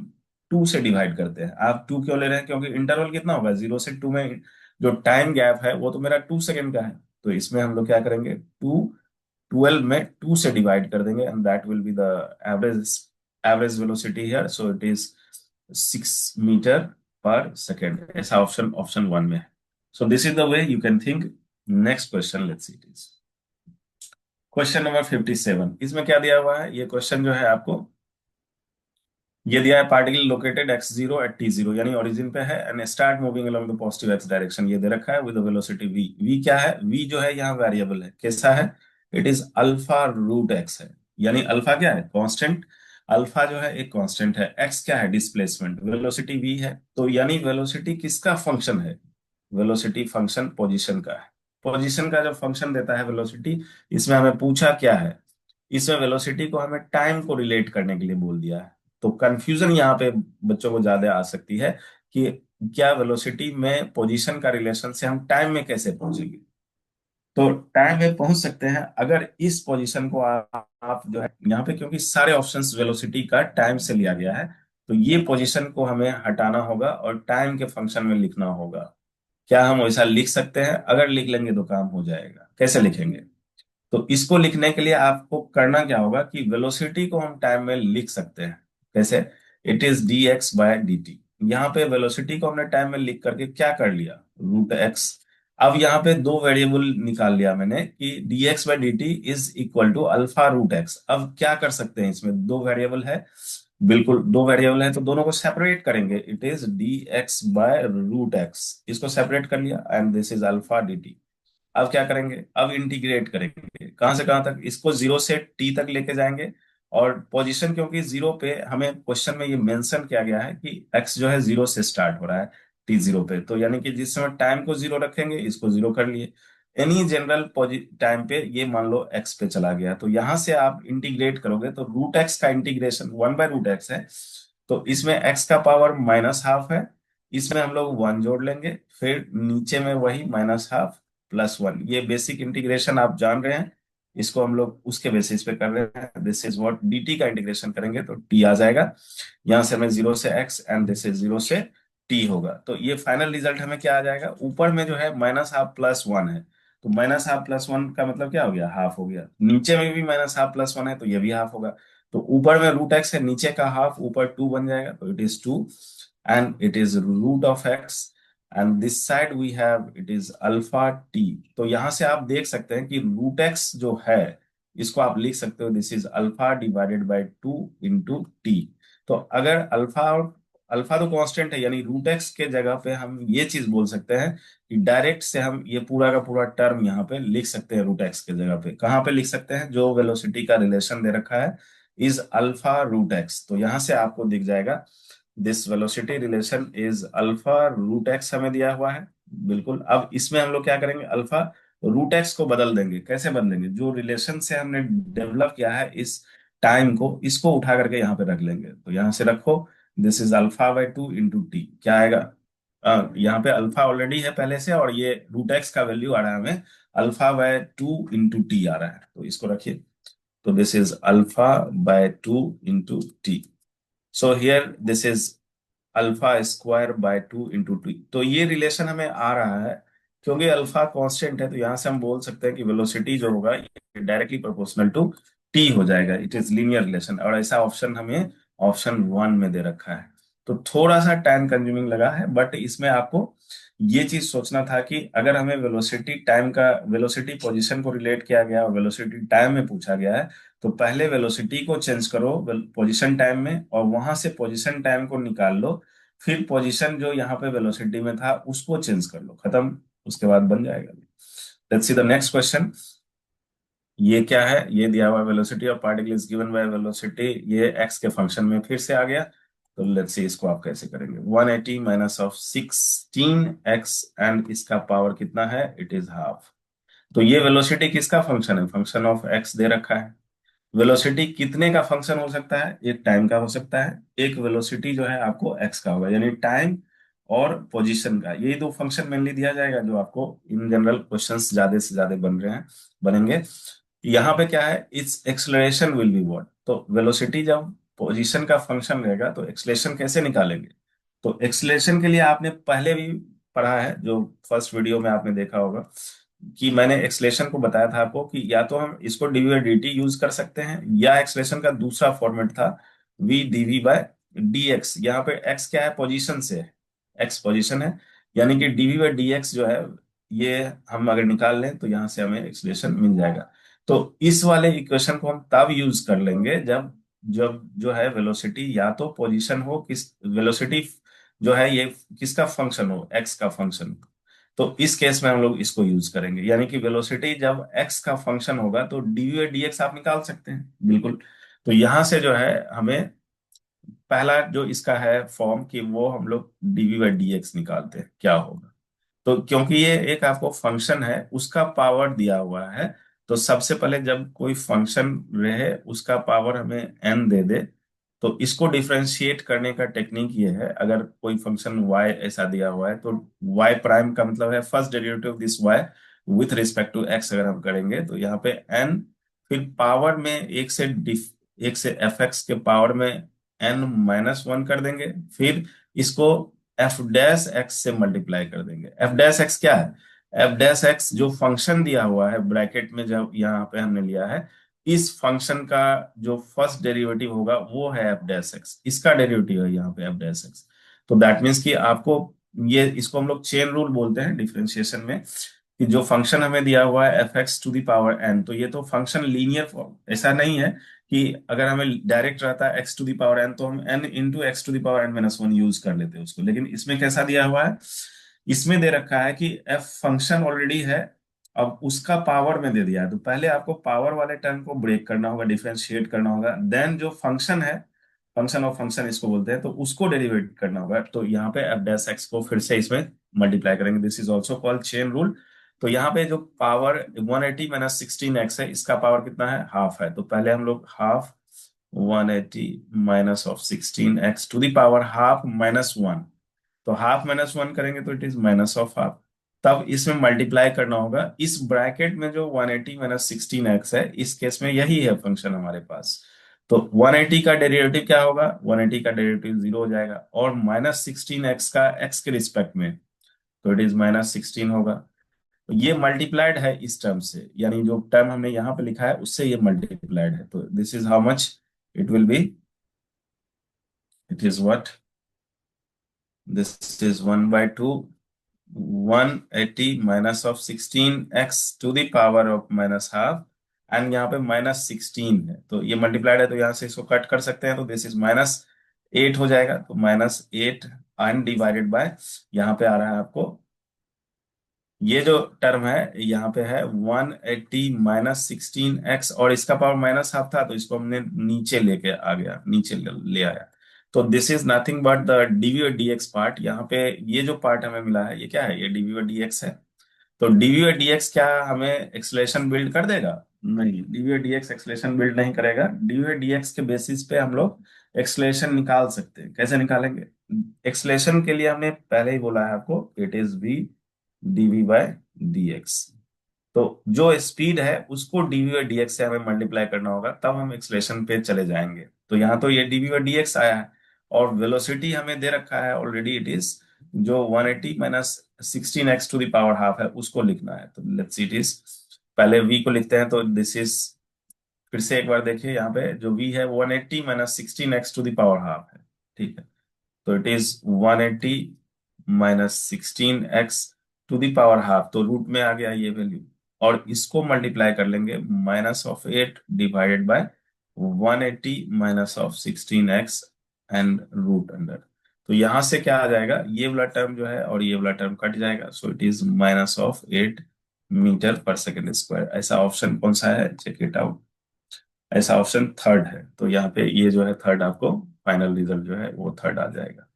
2 से डिवाइड करते हैं, आप 2 क्यों ले रहे हैं, क्योंकि इंटरवल कितना होगा 0 से 2 में जो टाइम गैप है वो तो मेरा 2 सेकेंड का है। तो इसमें हम लोग क्या करेंगे 12 में 2 से डिवाइड कर देंगे, and that will be the average average velocity here. So it is 6 metre per second, ऐसा ऑप्शन ऑप्शन 1 में है। So this is the way you can think. Next question let's see, it is question number 57। इसमें क्या दिया हुआ है, ये question जो है आपको ये दिया है पार्टिकल लोकेटेड x0 @t0, यानी ओरिजिन पे है, and start moving along the positive x direction, ये दे रखा है विद वेलोसिटी v। v क्या है, v जो है यहाँ वेरिएबल है, कैसा है, इट इज अल्फा√x है, यानी अल्फा क्या है कांस्टेंट, अल्फा जो है एक कांस्टेंट है, x क्या है डिस्प्लेसमेंट, वेलोसिटी v है, तो यानी वेलोसिटी किसका फंक्शन है, वेलोसिटी फंक्शन पोजीशन का है। पोजीशन का जो फंक्शन देता है वेलोसिटी, इसमें हमें पूछा क्या है, इसमें वेलोसिटी को हमें टाइम को रिलेट करने के लिए बोल दिया है। तो कंफ्यूजन यहाँ पे बच्चों को ज्यादा आ सकती है कि क्या वेलोसिटी में पोजीशन का रिलेशन से हम टाइम में कैसे पहुंचेंगे। तो टाइम में पहुंच सकते हैं अगर इस पोजीशन को आप जो है यहाँ पे, क्योंकि सारे ऑप्शंस वेलोसिटी का टाइम से लिया गया है, तो ये पोजीशन को हमें हटाना होगा और टाइम के फंक्शन में लिखना होगा। क्या हम वैसा लिख सकते हैं, अगर लिख लेंगे तो काम हो जाएगा। कैसे लिखेंगे, तो इसको लिखने के लिए आपको करना क्या होगा कि वेलोसिटी को हम टाइम में लिख सकते हैं। कैसे, इट इज dx/dt। यहाँ पे वेलोसिटी को हमने टाइम में लिख करके क्या कर लिया √x। अब यहाँ पे दो वेरिएबल निकाल लिया मैंने कि dx/dt इज इक्वल टू अल्फा√x। अब क्या कर सकते हैं, इसमें दो वेरिएबल है, बिल्कुल दो वेरिएबल है तो दोनों को सेपरेट करेंगे, इट इज dx/√x, इसको सेपरेट कर लिया, एंड दिस इज अल्फा/dt। अब क्या करेंगे, अब इंटीग्रेट करेंगे कहां से कहां तक, इसको 0 से t तक लेके जाएंगे, और पोजीशन क्योंकि 0 पे हमें क्वेश्चन में ये मेंशन किया गया है कि x जो है 0 से स्टार्ट हो रहा है t0 पे, तो यानी कि जिस समय टाइम को 0 रखेंगे इसको 0 कर लिए, एनी जनरल टाइम पे ये मान लो x पे चला गया, तो यहां से आप इंटीग्रेट करोगे तो √x का इंटीग्रेशन 1/√x है, तो इसमें x का पावर -½ है, इसमें हम लोग 1 जोड़ लेंगे, फिर नीचे में वही -½ +1, ये बेसिक इंटीग्रेशन आप जान रहे हैं, इसको हम लोग उसके बेसिस पे कर रहे हैं। दिस इज व्हाट dt का इंटीग्रेशन करेंगे तो t आ जाएगा, यहां से हमें 0 से x एंड दिस इज 0 से t होगा, तो ये फाइनल रिजल्ट हमें क्या आ जाएगा, ऊपर में जो है -½ +1 है, तो -½ +1 का मतलब क्या हो गया, हाफ हो गया, नीचे में भी -½ +1 है तो ये भी हाफ होगा, तो ऊपर में √x है, नीचे का हाफ, ऊपर 2 बन जाएगा, तो it is 2, and it is √x, and this side we have it is अल्फा/t। तो यहां से आप देख सकते हैं कि √x जो है इसको आप लिख सकते हो, दिस इज अल्फा/2 × t। तो अगर अल्फा तो कांस्टेंट है, यानी √x के जगह पे हम ये चीज बोल सकते हैं कि डायरेक्ट से हम ये पूरा का पूरा टर्म यहाँ पे लिख सकते हैं, √x के जगह पे कहाँ पे लिख सकते हैं, जो वेलोसिटी का रिलेशन दे रखा है इज अल्फा√x, तो यहां से आपको दिख जाएगा दिस वेलोसिटी रिलेशन इज अल्फा√x हमें दिया हुआ है। बिल्कुल, अब इसमें हम लोग क्या करेंगे, अल्फा√x को बदल देंगे, कैसे बदलेंगे, जो रिलेशन से हमने डेवलप किया है इस टाइम को, इसको उठा करके यहाँ पे रख लेंगे, तो यहाँ से रखो, दिस इज अल्फा/2 × t, क्या आएगा, यहाँ पे अल्फा ऑलरेडी है पहले से, और ये √x का वैल्यू आ रहा है हमें अल्फा/2 × t आ रहा है, तो इसको रखिए, तो दिस इज अल्फा/2 × t। So here this is α² / 2 × t, तो ये रिलेशन हमें आ रहा है क्योंकि अल्फा कांस्टेंट है, तो यहां से हम बोल सकते हैं कि वेलोसिटी जो होगा डायरेक्टली प्रोपोर्शनल टू टी हो जाएगा, इट इज लीनियर रिलेशन, और ऐसा ऑप्शन हमें ऑप्शन 1 में दे रखा है। तो थोड़ा सा टाइम कंज्यूमिंग लगा है, बट इसमें आपको ये चीज सोचना था कि अगर हमें वेलोसिटी टाइम का वेलोसिटी पोजीशन को रिलेट किया गया और वेलोसिटी टाइम में पूछा गया है, तो पहले वेलोसिटी को चेंज करो पोजीशन टाइम में, और वहां से पोजीशन टाइम को निकाल लो, फिर पोजीशन जो यहाँ पे वेलोसिटी में था उसको चेंज कर लो, खत्म, उसके बाद बन जाएगा। Let's see the next question. ये क्या है, ये दिया हुआ velocity of particle is given by velocity, ये एक्स के फंक्शन में फिर से आ गया, तो लेट्स सी इसको आप कैसे करेंगे। 180 माइनस ऑफ 16x एंड इसका पावर कितना है, इट इज हाफ। तो ये वेलोसिटी किसका फंक्शन है, फंक्शन ऑफ x दे रखा है। वेलोसिटी कितने का फंक्शन हो सकता है, एक टाइम का हो सकता है, एक वेलोसिटी जो है आपको x का होगा, यानी टाइम और पोजीशन का, यही दो फंक्शन मेनली दिया जाएगा जो आपको इन जनरल क्वेश्चंस ज्यादा से ज्यादा बन रहे हैं, बनेंगे। यहाँ पे क्या है, it's acceleration will be what, तो वेलोसिटी जब पोजीशन का फंक्शन रहेगा तो एक्सलेशन कैसे निकालेंगे। तो एक्सलेशन के लिए आपने पहले भी पढ़ा है, जो फर्स्ट वीडियो में आपने देखा होगा कि मैंने एक्सलेशन को बताया था आपको कि या तो हम इसको dv by d t use कर सकते हैं, या एक्सलेशन का दूसरा फॉर्मेट था v dv by d x. यहाँ पे एक्स क्या है, पोजीशन से है, एक्स पोजीशन है, यानी कि डीवी बाई डी एक्स जो है ये हम अगर निकाल लें तो यहाँ से हमें एक्सलेशन मिल जाएगा। तो इस वाले इक्वेशन को हम तब यूज कर लेंगे जब जब जो है वेलोसिटी या तो पोजीशन हो, किस वेलोसिटी जो है ये किसका फंक्शन हो, एक्स का फंक्शन। तो इस केस में हम लोग इसको यूज करेंगे, यानी कि वेलोसिटी जब एक्स का फंक्शन होगा तो डीवी डी एक्स आप निकाल सकते हैं बिल्कुल। तो यहां से जो है हमें पहला जो इसका है फॉर्म कि वो हम लोग डीवी बाई डी एक्स निकालते हैं क्या होगा। तो क्योंकि ये एक आपको फंक्शन है उसका पावर दिया हुआ है, तो सबसे पहले जब कोई फंक्शन रहे उसका पावर हमें एन दे दे, तो इसको डिफरेंशिएट करने का टेक्निक ये है, अगर कोई फंक्शन y ऐसा दिया हुआ है तो y प्राइम का मतलब है first derivative of this y with respect to x, अगर हम करेंगे तो यहाँ पे n, फिर पावर में एक से एफ एक्स के पावर में n माइनस वन कर देंगे, फिर इसको एफ डैश एक्स से मल्टीप्लाई कर देंगे। एफ डैश एक्स क्या है, एफ डैश एक्स जो फंक्शन दिया हुआ है ब्रैकेट में जब यहाँ पे हमने लिया है, इस फंक्शन का जो फर्स्ट डेरिवेटिव होगा वो है एफ डैश एक्स, इसका डेरिवेटिव है यहाँ पे एफ डैश एक्स। तो दैट मीन्स कि आपको ये, इसको हम लोग चेन रूल बोलते हैं डिफरेंशिएशन में, कि जो फंक्शन हमें दिया हुआ है f x to the power n, तो ये तो फंक्शन लीनियर फॉर्म, ऐसा नहीं है कि अगर हमें डायरेक्ट रहता है x to the power n तो हम n into x to the power n minus one use कर लेते हैं उसको, लेकिन इसमें कैसा दिया हुआ है, इसमें दे रखा है कि एफ फंक्शन ऑलरेडी है, अब उसका पावर में दे दिया है, तो पहले आपको पावर वाले टर्म को ब्रेक करना होगा, डिफरेंशिएट करना होगा, देन जो फंक्शन है, फंक्शन ऑफ फंक्शन इसको बोलते हैं, तो उसको डेरिवेट करना होगा। तो यहाँ पे एफ डैश एक्स को फिर से इसमें मल्टीप्लाई करेंगे, this is also called chain rule. तो यहाँ पे जो पावर 180 माइनस 16x है, इसका पावर कितना है, हाफ है, तो पहले हम लोग half 180 minus of 16x to the power half minus one, तो हाफ माइनस वन करेंगे तो it is minus of half, तब इसमें मल्टीप्लाई करना होगा इस ब्रैकेट में जो 180 माइनस 16x है, इस केस में यही है फंक्शन हमारे पास। तो 180 का डेरिवेटिव क्या होगा, 180 का डेरिवेटिव जीरो हो जाएगा, और माइनस 16x का x के रिस्पेक्ट में, तो इट इज माइनस 16 होगा। तो ये मल्टीप्लाइड है इस टर्म से, यानी जो टर्म हमने यहाँ पे लिखा है उससे ये मल्टीप्लाइड है, तो this is how much it will be, it is what, this is 1/2 180 minus of 16x to the power of minus half, and यहाँ पे माइनस 16 है, तो ये मल्टीप्लाइड है तो यहाँ से इसको कट कर सकते हैं, तो दिस इज माइनस 8 हो जाएगा, तो माइनस 8 अनडिवाइडेड बाय, यहाँ पे आ रहा है आपको ये जो टर्म है यहाँ पे है 180 माइनस 16x, और इसका पावर माइनस हाफ था तो इसको हमने नीचे लेके आ गया, नीचे ले आया, तो this is nothing but the dv और डी एक्स पार्ट। यहाँ पे ये जो पार्ट हमें मिला है ये क्या है, ये डीवी और डी एक्स है। तो डीवी और डी एक्स क्या हमें एक्सलेशन बिल्ड कर देगा, नहीं, डीवी और डी एक्स एक्सलेशन बिल्ड नहीं करेगा। डीवी और डी एक्स के बेसिस पे हम लोग एक्सलेशन निकाल सकते हैं, कैसे निकालेंगे, एक्सलेशन के लिए हमने पहले ही बोला है आपको, it is v dv by d x. तो जो स्पीड है उसको डीवी बाई डी एक्स से हमें मल्टीप्लाई करना होगा, तब हम एक्सलेशन पे चले जाएंगे। तो यहाँ तो ये डीवी बाई डी एक्स आया है, और वेलोसिटी हमें दे रखा है ऑलरेडी, इट इज जो 180 minus 16x to the power half है उसको लिखना है, तो लेट्स सी इट इज, पहले v को लिखते हैं, तो दिस इज, फिर से एक बार देखिए यहाँ पे जो v है 180 minus 16x to the power half है, ठीक है। तो it is 180 minus 16x to the power half, तो रूट में आ गया ये वैल्यू, और इसको मल्टीप्लाई कर लेंगे minus of 8 divided by 180 minus of 16x and root under. तो यहां से क्या आ जाएगा, ये वाला टर्म जो है और ये वाला टर्म कट जाएगा, so it is minus of 8 metre per second square. ऐसा ऑप्शन कौन सा है, चेक इट आउट, ऐसा ऑप्शन थर्ड है, तो यहाँ पे ये जो है थर्ड आपको फाइनल रिजल्ट जो है वो थर्ड आ जाएगा।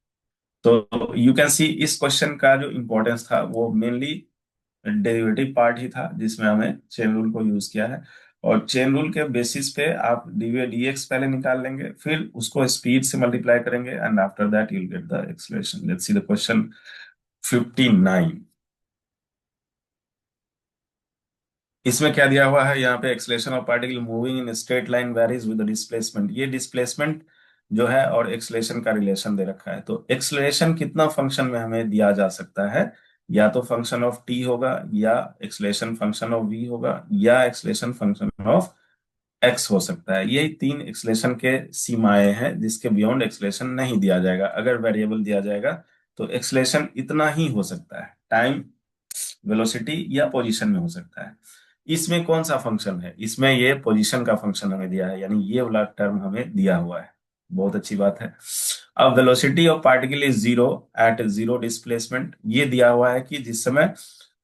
तो यू कैन सी इस क्वेश्चन का जो इम्पोर्टेंस था वो मेनली डेरिवेटिव पार्ट ही था, जिसमें हमें चेन रूल को यूज किया है। और चेन रूल के बेसिस पे आप डीवी डीएक्स पहले निकाल लेंगे, फिर उसको स्पीड से मल्टीप्लाई करेंगे, and after that you get the acceleration. Let's see the question 59। इसमें क्या दिया हुआ है, यहाँ पे acceleration of particle moving in straight line varies with displacement. ये डिस्प्लेसमेंट जो है और एक्सलेशन का रिलेशन दे रखा है। तो एक्सलेशन कितना फंक्शन में हमें दिया जा सकता है, या तो फंक्शन ऑफ टी होगा, या एक्सलेशन फंक्शन ऑफ वी होगा, या एक्सलेशन फंक्शन ऑफ एक्स हो सकता है। यही तीन एक्सलेशन के सीमाएं हैं जिसके बियॉन्ड एक्सलेशन नहीं दिया जाएगा। अगर वेरिएबल दिया जाएगा तो एक्सलेशन इतना ही हो सकता है, टाइम, वेलोसिटी या पोजीशन में हो सकता है। इसमें कौन सा फंक्शन है, इसमें ये पोजीशन का फंक्शन हमें दिया है, यानी ये वाला टर्म हमें दिया हुआ है। बहुत अच्छी बात है। अब velocity of particle is zero at zero displacement. ये दिया हुआ है कि जिस समय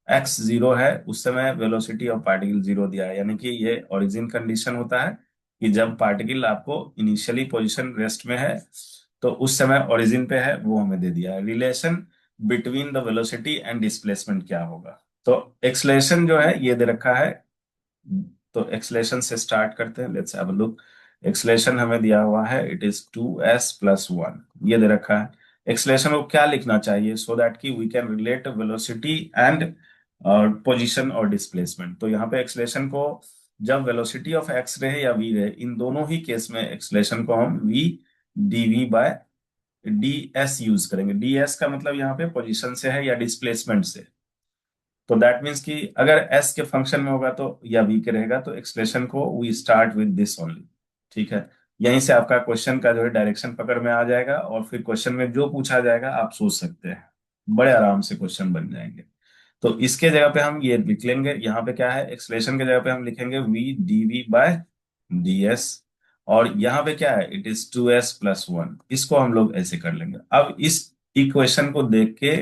एक्स जीरो है उस समय वेलोसिटी ऑफ पार्टिकल जीरो दिया है, यानी कि ये ओरिजिन कंडीशन होता है कि जब पार्टिकल आपको इनिशियली पोजीशन रेस्ट में है तो उस समय ओरिजिन पे है, वो हमें दे दिया है। Relation between the velocity and displacement क्या होगा, तो एक्सलेशन जो है ये दे रखा है। तो एक्सलेशन से स्टार्ट करते हैं, let's have a look. Acceleration हमें दिया हुआ है, इट इज 2s+1, ये दे रखा है। एक्सलेशन को क्या लिखना चाहिए सो दैट कि we can relate velocity and position और डिस्प्लेसमेंट। तो यहाँ पे एक्सलेशन को जब वेलोसिटी ऑफ एक्स रहे या वी रहे, इन दोनों ही केस में एक्सलेशन को हम v dv by d s use करेंगे। डी एस का मतलब यहाँ पे पोजीशन से है या डिस्प्लेसमेंट से। तो दैट मीन्स कि अगर एस के फंक्शन में होगा तो या वी के रहेगा, तो एक्सप्रेशन को we start with this only. ठीक है, यहीं से आपका क्वेश्चन का जो है डायरेक्शन पकड़ में आ जाएगा, और फिर क्वेश्चन में जो पूछा जाएगा आप सोच सकते हैं, बड़े आराम से क्वेश्चन बन जाएंगे। तो इसके जगह पे हम ये लिख लेंगे, यहाँ पे क्या है, एक्सप्रेशन के जगह पे हम लिखेंगे v d v by d s. और यहाँ पे क्या है, इट इज 2s+1। इसको हम लोग ऐसे कर लेंगे। अब इस इक्वेशन को देख के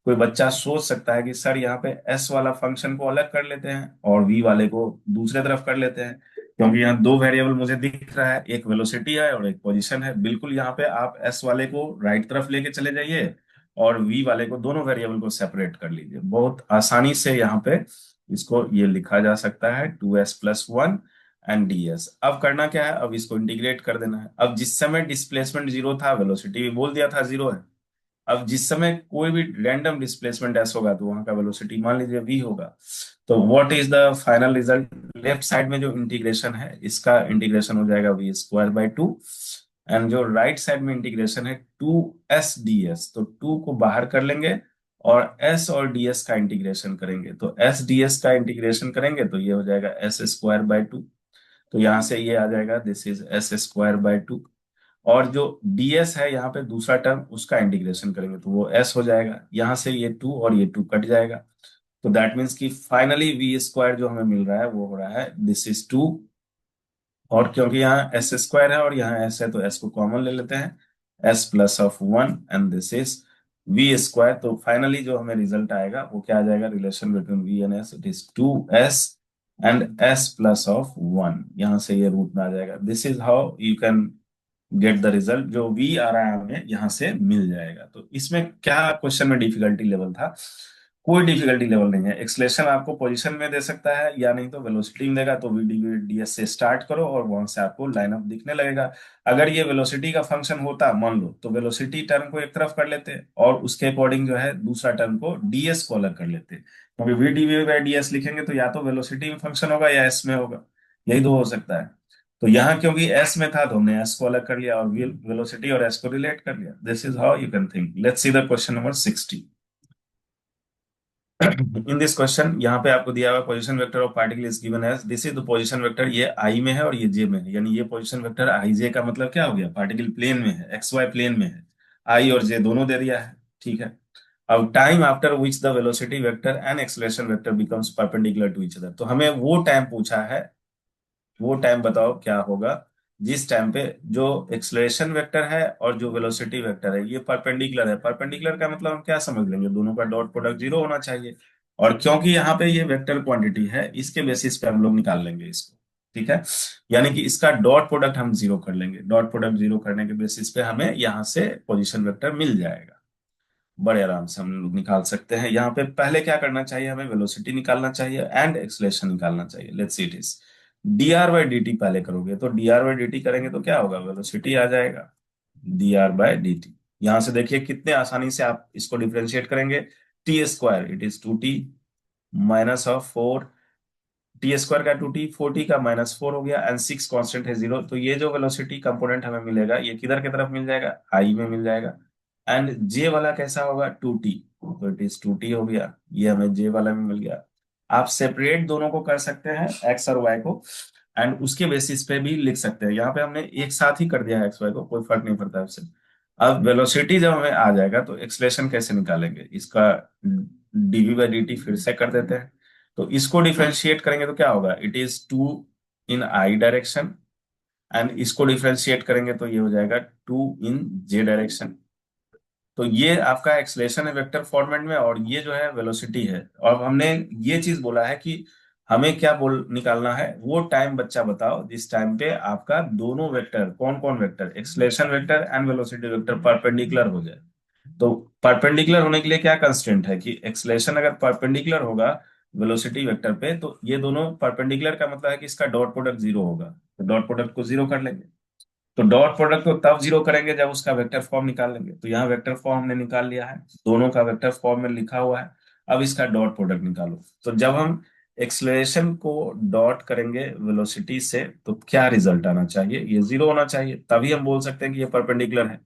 कोई बच्चा सोच सकता है कि सर यहाँ पे एस वाला फंक्शन को अलग कर लेते हैं और वी वाले को दूसरे तरफ कर लेते हैं, क्योंकि यहाँ दो वेरिएबल मुझे दिख रहा है, एक वेलोसिटी है और एक पोजीशन है। बिल्कुल यहाँ पे आप एस वाले को राइट तरफ लेके चले जाइए और वी वाले को, दोनों वेरिएबल को सेपरेट कर लीजिए। बहुत आसानी से यहाँ पे इसको ये लिखा जा सकता है 2s+1 एंड डी एस। अब करना क्या है, अब इसको इंटीग्रेट कर देना है। अब जिस समय डिस्प्लेसमेंट जीरो था, वेलोसिटी भी बोल दिया था जीरो है। अब जिस समय कोई भी रैंडम डिस्प्लेसमेंट एस होगा तो वहां का वेलोसिटी मान लीजिए वी होगा। तो what is the final result, left side में जो इंटीग्रेशन है इसका इंटीग्रेशन हो जाएगा v² बाय 2, एंड जो राइट साइड में इंटीग्रेशन है 2s ds, तो 2 को बाहर कर लेंगे और s और ds का इंटीग्रेशन करेंगे। तो s ds का इंटीग्रेशन करेंगे तो ये हो जाएगा s²/2। तो यहाँ से ये आ जाएगा, दिस इज s²/2। और जो ds है यहाँ पे दूसरा टर्म, उसका इंटीग्रेशन करेंगे तो वो s हो जाएगा। यहाँ से ये 2 और ये 2 कट जाएगा। तो दैट मीन्स कि फाइनली v² जो हमें मिल रहा है वो हो रहा है दिस इज 2। और क्योंकि यहाँ s² है और यहाँ s है तो s को कॉमन ले लेते हैं, s+1 and this is v²। तो फाइनली जो हमें रिजल्ट आएगा वो क्या आ जाएगा, relation between v and s, it is 2s and s+1। यहाँ से ये रूट में आ जाएगा। This is how you can get the result. जो वी आ रहा है हमें यहाँ से मिल जाएगा। तो इसमें क्या क्वेश्चन में डिफिकल्टी लेवल था, कोई डिफिकल्टी लेवल नहीं है। एक्सलेशन आपको पोजीशन में दे सकता है या नहीं तो वेलोसिटी में देगा, तो वीडीएस से स्टार्ट करो और वहां से आपको लाइन अप दिखने लगेगा। अगर ये वेलोसिटी का फंक्शन होता मान लो, तो वेलोसिटी टर्म को एक तरफ कर लेते और उसके अकॉर्डिंग जो है दूसरा टर्म को डीएस को अलग कर लेते, क्योंकि v d v by d s लिखेंगे तो या तो वेलोसिटी में फंक्शन होगा या एस में होगा, यही दो हो सकता है। तो यहाँ क्योंकि एस में था तो हमने एस को अलग कर लिया और वेलोसिटी और एस को रिलेट कर लिया। This is how you can think. Let's see the question number 60। In this question यहाँ पे आपको दिया हुआ position vector of particle is given as, this is the position vector. ये आई में है और ये जे में है, यानी ये पोजीशन वेक्टर आई जे का मतलब क्या हो गया, पार्टिकल प्लेन में है, एक्स वाई प्लेन में है, आई और जे दोनों दे दिया है। ठीक है, अब time after which the velocity vector and acceleration vector becomes perpendicular to each other. तो हमें वो टाइम पूछा है, वो टाइम बताओ क्या होगा जिस टाइम पे जो एक्सलेशन वेक्टर है और जो वेलोसिटी वेक्टर है ये परपेंडिकुलर है। परपेंडिकुलर का मतलब हम क्या समझ लेंगे, दोनों का डॉट प्रोडक्ट जीरो होना चाहिए। और क्योंकि यहाँ पे ये वेक्टर क्वांटिटी है, इसके बेसिस पे हम लोग निकाल लेंगे इसको। ठीक है, यानी कि इसका डॉट प्रोडक्ट हम जीरो कर लेंगे। डॉट प्रोडक्ट जीरो करने के बेसिस पे हमें यहाँ से पोजीशन वेक्टर मिल जाएगा। बड़े आराम से हम लोग निकाल सकते हैं। यहाँ पे पहले क्या करना चाहिए, हमें वेलोसिटी निकालना चाहिए एंड एक्सलेशन निकालना चाहिए। Let's see it is D R by d T पहले करोगे तो D R by d T करेंगे तो क्या होगा, वेलोसिटी आ जाएगा D R by d T. यहां से देखिए कितने आसानी से आप इसको डिफ्रेंशिएट करेंगे। T square it is two t minus of four, t square का टू टी, फोर टी का माइनस फोर हो गया एंड सिक्स कॉन्स्टेंट है जीरो। तो ये जो वेलोसिटी कंपोनेंट हमें मिलेगा ये किधर की तरफ मिल जाएगा, आई में मिल जाएगा। एंड जे वाला कैसा होगा, टू टी, तो इट इज टू टी हो गया, ये हमें जे वाला में मिल गया। आप सेपरेट दोनों को कर सकते हैं एक्स और वाई को, एंड उसके बेसिस पे भी लिख सकते हैं। यहाँ पे हमने एक साथ ही कर दिया है एक्स वाई को, कोई फर्क नहीं पड़ता है उससे। अब वेलोसिटी जब हमें आ जाएगा तो एक्सलेशन कैसे निकालेंगे, इसका डीवी बाई डी टी फिर से कर देते हैं। तो इसको डिफरेंशिएट करेंगे तो क्या होगा, it is two in i direction, and इसको डिफरेंशिएट करेंगे तो ये हो जाएगा टू इन जे डायरेक्शन। तो ये आपका एक्सलेशन है वेक्टर फॉर्मेट में, और ये जो है वेलोसिटी है। और हमने ये चीज बोला है कि हमें क्या बोल निकालना है, वो टाइम बच्चा बताओ जिस टाइम पे आपका दोनों वेक्टर, कौन कौन vector, acceleration vector and velocity vector perpendicular हो जाए। तो परपेंडिकुलर होने के लिए क्या कंस्ट्रेंट है कि एक्सलेशन अगर परपेंडिकुलर होगा वेलोसिटी वेक्टर पे तो ये दोनों परपेंडिकुलर का मतलब है कि इसका डॉट प्रोडक्ट जीरो होगा। तो डॉट प्रोडक्ट को जीरो कर लेंगे। तो डॉट प्रोडक्ट को तब जीरो करेंगे जब उसका वेक्टर फॉर्म निकाल लेंगे। तो यहाँ वेक्टर फॉर्म हमने निकाल लिया है, दोनों का वेक्टर फॉर्म में लिखा हुआ है। अब इसका डॉट प्रोडक्ट निकालो। तो जब हम एक्सलेशन को डॉट करेंगे वेलोसिटी से तो क्या रिजल्ट आना चाहिए, ये जीरो होना चाहिए, तभी हम बोल सकते हैं कि ये परपेंडिकुलर है।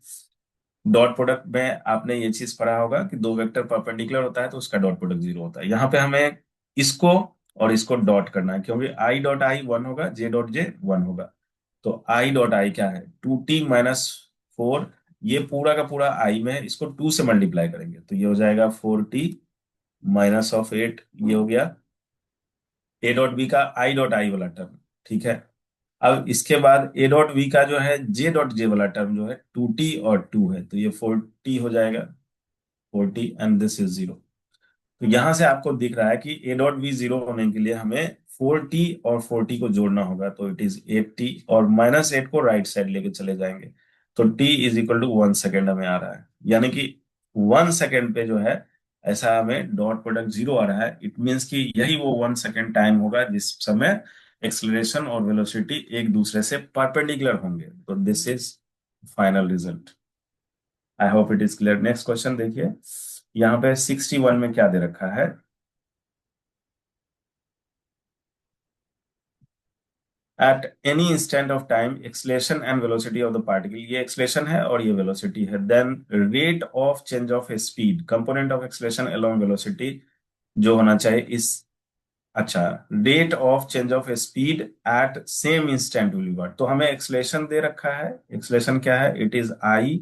डॉट प्रोडक्ट में आपने ये चीज पढ़ा होगा कि दो वेक्टर परपेंडिकुलर होता है तो उसका डॉट प्रोडक्ट जीरो होता है। यहाँ पे हमें इसको और इसको डॉट करना है, क्योंकि आई डॉट आई वन होगा, जे डॉट जे वन होगा। तो आई डॉट आई क्या है, टू टी माइनस फोर, ये पूरा का पूरा आई में है, इसको टू से मल्टीप्लाई करेंगे तो ये हो जाएगा four t minus of eight, ये हो गया ए डॉट बी का आई डॉट आई वाला टर्म। ठीक है, अब इसके बाद ए डॉट वी का जो है जे डॉट जे वाला टर्म जो है टू टी और टू है, तो ये फोर टी हो जाएगा, four T and this is zero. तो यहां से आपको दिख रहा है कि ए डॉट बी जीरो होने के लिए हमें फोर टी और फोर टी को जोड़ना होगा, तो इट इज एट टी, और माइनस एट को राइट साइड लेके चले जाएंगे। तो t is equal to one second हमें आ रहा है, यानी कि वन सेकेंड पे जो है ऐसा हमें डॉट प्रोडक्ट जीरो आ रहा है। इट मीन्स कि यही वो वन सेकेंड टाइम होगा जिस समय एक्सलेशन और वेलोसिटी एक दूसरे से परपेंडिकुलर होंगे। तो this is final result. I hope it is clear. Next question देखिए, यहाँ पे 61 में क्या दे रखा है, at any instant of time acceleration and velocity of the particle, ये एक्सलेशन है और ये वेलोसिटी है, then rate of change of speed component of acceleration along velocity जो होना चाहिए इस, अच्छा, rate of change of speed at same instant will be what. तो हमें एक्सलेशन दे रखा है, एक्सलेशन क्या है, इट इज आई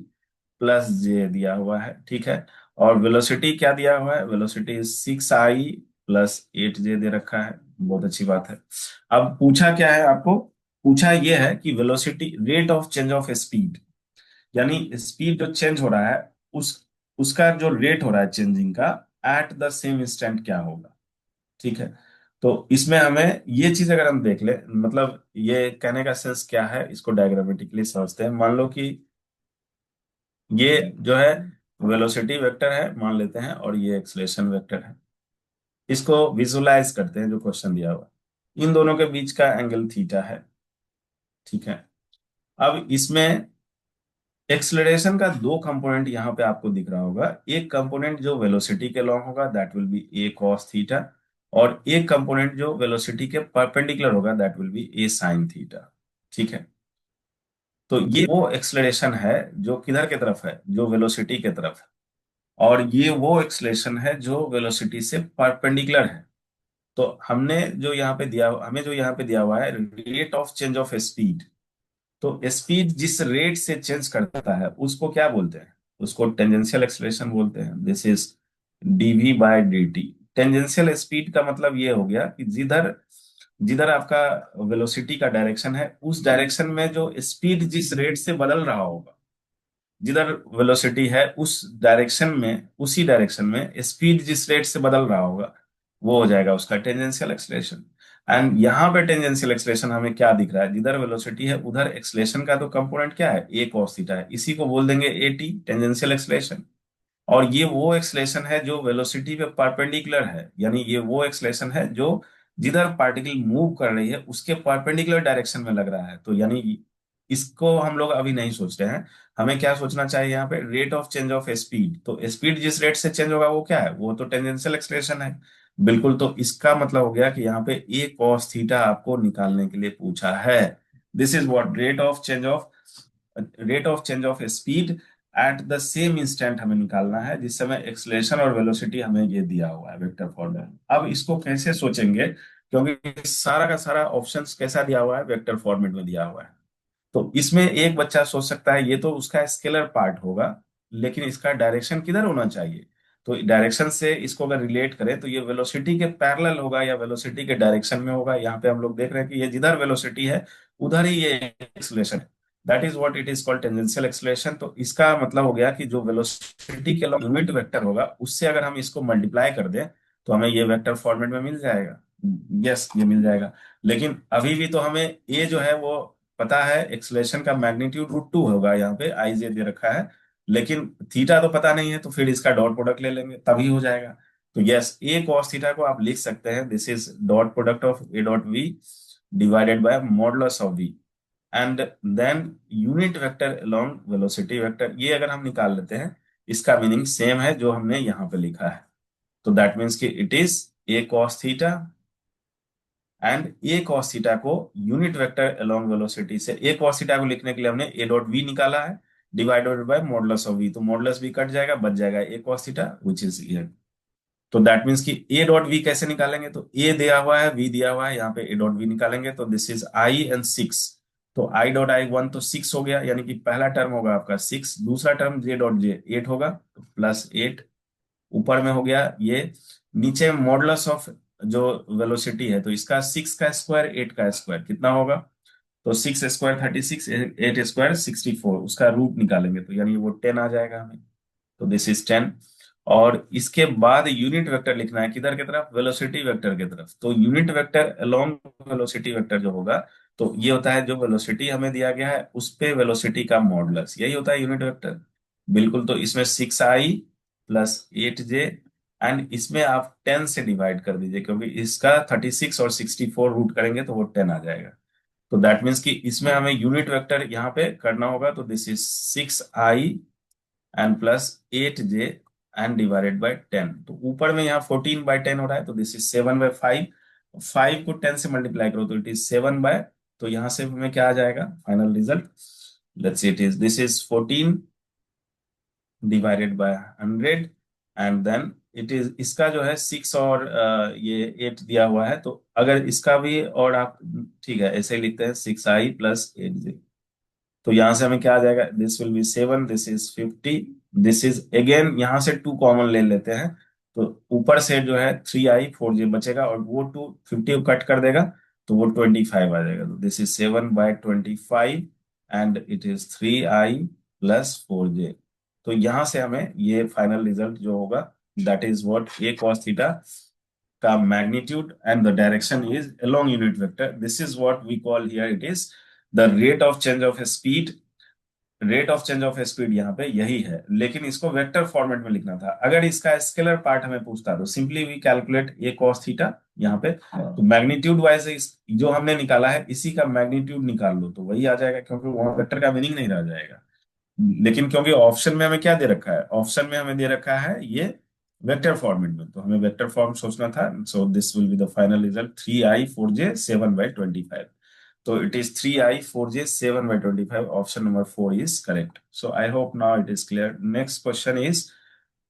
प्लस जे दिया हुआ है। ठीक है, और वेलोसिटी क्या दिया हुआ है, वेलोसिटी सिक्स आई प्लस एट जे दे रखा है। बहुत अच्छी बात है। अब पूछा क्या है आपको, पूछा ये है कि velocity rate of change of speed, यानी स्पीड जो चेंज हो रहा है उस उसका जो रेट हो रहा है चेंजिंग का एट द सेम इंस्टेंट क्या होगा। ठीक है, तो इसमें हमें ये चीज अगर हम देख ले, मतलब ये कहने का सेंस क्या है, इसको डायग्रामेटिकली समझते हैं। मान लो कि ये जो है वेलोसिटी वेक्टर है मान लेते हैं, और ये एक्सलेशन वेक्टर है। इसको विजुलाइज करते हैं जो क्वेश्चन दिया हुआ है। इन दोनों के बीच का एंगल थीटा है। ठीक है, अब इसमें एक्सलरेशन का दो कंपोनेंट यहाँ पे आपको दिख रहा होगा। एक कंपोनेंट जो वेलोसिटी के लॉन्ग होगा that will B A cos theta, और एक कंपोनेंट जो वेलोसिटी के परपेंडिकुलर होगा that will B A sine theta. ठीक है, तो ये वो एक्सलरेशन है जो किधर की तरफ है, जो वेलोसिटी की तरफ है, और ये वो एक्सलेशन है जो वेलोसिटी से परपेंडिकुलर है। तो हमने जो यहाँ पे दिया, हमें जो यहाँ पे दिया हुआ है rate of change of speed, तो स्पीड जिस रेट से चेंज करता है उसको क्या बोलते हैं, उसको टेंजेंशियल एक्सलेशन बोलते हैं। This is dv by d t. Tangential speed का मतलब ये हो गया कि जिधर जिधर आपका वेलोसिटी का डायरेक्शन है उस डायरेक्शन में जो स्पीड जिस रेट से बदल रहा होगा, जिधर वेलोसिटी है उस डायरेक्शन में, उसी डायरेक्शन में स्पीड जिस रेट से बदल रहा होगा वो हो जाएगा उसका टेंजेंशियल एक्सलेशन। एंड यहाँ पे टेंजेंशियल एक्सलेशन हमें क्या दिख रहा है, जिधर वेलोसिटी है उधर एक्सलेशन का तो कंपोनेंट क्या है, ए कॉस थीटा है, इसी को बोल देंगे ए टी, टेंजेंशियल एक्सलेशन। और ये वो एक्सलेशन है जो वेलोसिटी पे परपेंडिकुलर है, यानी ये वो एक्सलेशन है जो जिधर पार्टिकल मूव कर रही है उसके परपेंडिकुलर डायरेक्शन में लग रहा है। तो यानी इसको हम लोग अभी नहीं सोच रहे हैं, हमें क्या सोचना चाहिए यहाँ पे, rate of change of speed. तो स्पीड जिस रेट से चेंज होगा वो क्या है, वो तो टेंजेंशियल एक्सलेशन है। बिल्कुल, तो इसका मतलब हो गया कि यहाँ पे ए कॉस थीटा आपको निकालने के लिए पूछा है। This is what rate of change of speed at the same instant हमें निकालना है जिस समय एक्सलेशन और वेलोसिटी हमें ये दिया हुआ है वेक्टर फॉर्म में। अब इसको कैसे सोचेंगे, क्योंकि सारा का सारा ऑप्शंस कैसा दिया हुआ है, वेक्टर फॉर्मेट में दिया हुआ है। तो इसमें एक बच्चा सोच सकता है ये तो उसका स्केलर पार्ट होगा, लेकिन इसका डायरेक्शन किधर होना चाहिए। तो डायरेक्शन से इसको अगर रिलेट करें तो ये वेलोसिटी के पैरेलल होगा या वेलोसिटी के डायरेक्शन में होगा। यहाँ पे हम लोग देख रहे हैं कि ये जिधर वेलोसिटी है उधर ही ये एक्सलेशन है। That is what it is called tangential acceleration. तो इसका मतलब हो गया कि जो वेलोसिटी के यूनिट वेक्टर होगा उससे अगर हम इसको मल्टीप्लाई कर दें तो हमें ये वेक्टर फॉर्मेट में मिल जाएगा। यस, ये मिल जाएगा। लेकिन अभी भी तो हमें ए जो है वो पता है, एक्सलेशन का मैग्नीट्यूड √2 होगा, यहाँ पे आई जे दे रखा है, लेकिन थीटा तो पता नहीं है, तो फिर इसका डॉट प्रोडक्ट ले लेंगे तभी हो जाएगा। तो यस, ए कॉस थीटा को आप लिख सकते हैं, this is dot product of a dot v divided by modulus of v and then unit vector along velocity vector. ये अगर हम निकाल लेते हैं इसका मीनिंग सेम है जो हमने यहाँ पे लिखा है। तो दैट मीन्स कि it is A cos theta and A cos theta को यूनिट वेक्टर अलोंग वेलोसिटी से, ए कॉस थीटा को लिखने के लिए हमने ए डॉट वी निकाला है divided by modulus of V. तो मॉडुलस भी कट जाएगा, बच जाएगा A cos theta which is here. तो दैट मीन्स कि ए डॉट वी कैसे निकालेंगे, तो ए दिया हुआ है, वी दिया हुआ है, यहाँ पे ए डॉट वी निकालेंगे तो दिस इज आई एंड 6। तो आई डॉट आई वन तो 6 हो गया, यानी कि पहला टर्म होगा आपका 6, दूसरा टर्म जे डॉट जे 8 होगा, तो +8। ऊपर में हो गया ये, नीचे मॉडुलस ऑफ जो वेलोसिटी है, तो इसका 6 का स्क्वायर 8 का स्क्वायर कितना होगा, तो 6 स्क्वायर 36, 8 स्क्वायर 64, उसका रूट निकालेंगे तो यानी वो 10 आ जाएगा हमें। तो दिस इज 10। और इसके बाद यूनिट वेक्टर लिखना है किधर की तरफ, वेलोसिटी वेक्टर की तरफ। तो unit vector along velocity vector जो होगा, तो ये होता है जो वेलोसिटी हमें दिया गया है उस पे वेलोसिटी का मॉडुलस, यही होता है यूनिट वेक्टर। बिल्कुल, तो इसमें 6i +8j एंड इसमें आप 10 से डिवाइड कर दीजिए, क्योंकि इसका 36 और 64 रूट करेंगे तो वो 10 आ जाएगा। तो दैट मीन्स कि इसमें हमें यूनिट वेक्टर यहाँ पे करना होगा, तो this is 6i and +8j and divided by 10। तो ऊपर में यहाँ 14/10 हो रहा है, तो दिस इज 7/5। 5 को 10 से मल्टीप्लाई करो तो इट इज 7 बाय, तो यहाँ से हमें क्या आ जाएगा final result, let's see, it is this is 14 divided by 100 and then it is, इसका जो है 6 और ये 8 दिया हुआ है, तो अगर इसका भी और आप, ठीक है ऐसे ही लिखते हैं 6i +8j। तो यहां से हमें क्या आ जाएगा, this will B 7, this is 50, this is again यहाँ से 2 कॉमन ले लेते हैं, तो ऊपर से जो है 3i4j बचेगा और वो 250 को कट कर देगा तो वो 25 आ जाएगा। तो this is 7/25 and it is 3i +4j। तो यहां से हमें ये फाइनल रिजल्ट जो होगा, that is what A cos theta का magnitude and the direction is along unit vector, this is what we call here, it is the rate of change of speed. Rate of change of speed यहाँ पे यही है, लेकिन इसको vector format में लिखना था। अगर इसका स्केलर पार्ट हमें पूछता तो simply we calculate a cos theta यहाँ पे, तो मैग्नीट्यूड वाइज जो हमने निकाला है इसी का मैग्नीट्यूड निकाल लो तो वही आ जाएगा, क्योंकि वहां वेक्टर का मीनिंग नहीं रह जाएगा। लेकिन क्योंकि ऑप्शन में हमें क्या दे रखा है, ऑप्शन में हमें दे रखा है ये वेक्टर फॉर्मेट में, तो हमें वेक्टर फॉर्म सोचना था। सो this will be the final result 3i4j 7/25। So it is 3i4j 7/25. Option number 4 is correct. So I hope now it is clear. Next question is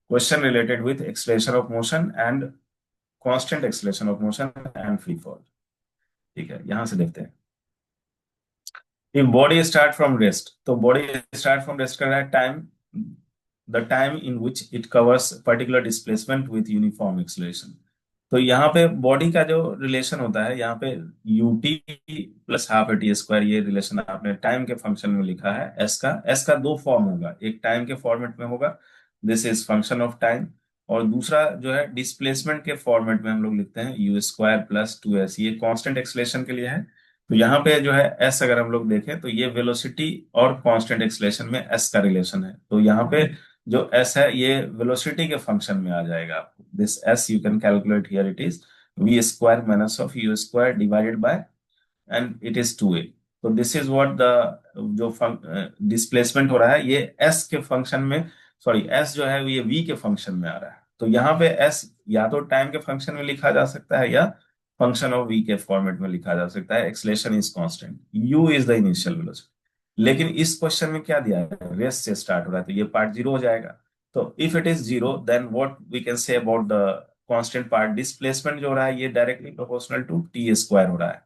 question related with acceleration of motion and constant acceleration of motion and free fall. ठीक है, यहां से देखते हैं। If body start from rest, तो body start from rest कर रहा है time, the time in which it covers particular displacement with uniform acceleration। तो यहाँ पे बॉडी का जो रिलेशन होता है, यहाँ पे ut +12 ये रिलेशन आपने टाइम के फंक्शन में लिखा है। एस का दो फॉर्म होगा, एक टाइम के फॉर्मेट में होगा, this is function of time, और दूसरा जो है डिस्प्लेसमेंट के फॉर्मेट में हम लोग लिखते हैं you square plus two S, ये कांस्टेंट एक्सेलेरेशन के लिए है। तो यहाँ पे जो है एस अगर हम लोग देखें तो ये वेलोसिटी और कांस्टेंट एक्सेलेरेशन में एस का रिलेशन है। तो यहाँ पे जो एस है ये वेलोसिटी के फंक्शन में आ जाएगा। आपको this s you can calculate here, it is v square minus of u square divided by and it is 2a। तो दिस इज व्हाट द जो डिस्प्लेसमेंट हो रहा है ये एस के फंक्शन में, सॉरी एस जो है ये v के फंक्शन में आ रहा है। तो यहाँ पे एस या तो टाइम के फंक्शन में लिखा जा सकता है या फंक्शन ऑफ v के फॉर्मेट में लिखा जा सकता है। Acceleration is constant, u is the initial velocity. लेकिन इस क्वेश्चन में क्या दिया है, रेस्ट से स्टार्ट हो रहा है तो ये पार्ट जीरो हो जाएगा। तो if it is zero then what we can say about the constant part, displacement जो हो रहा है ये directly proportional to t square हो रहा है।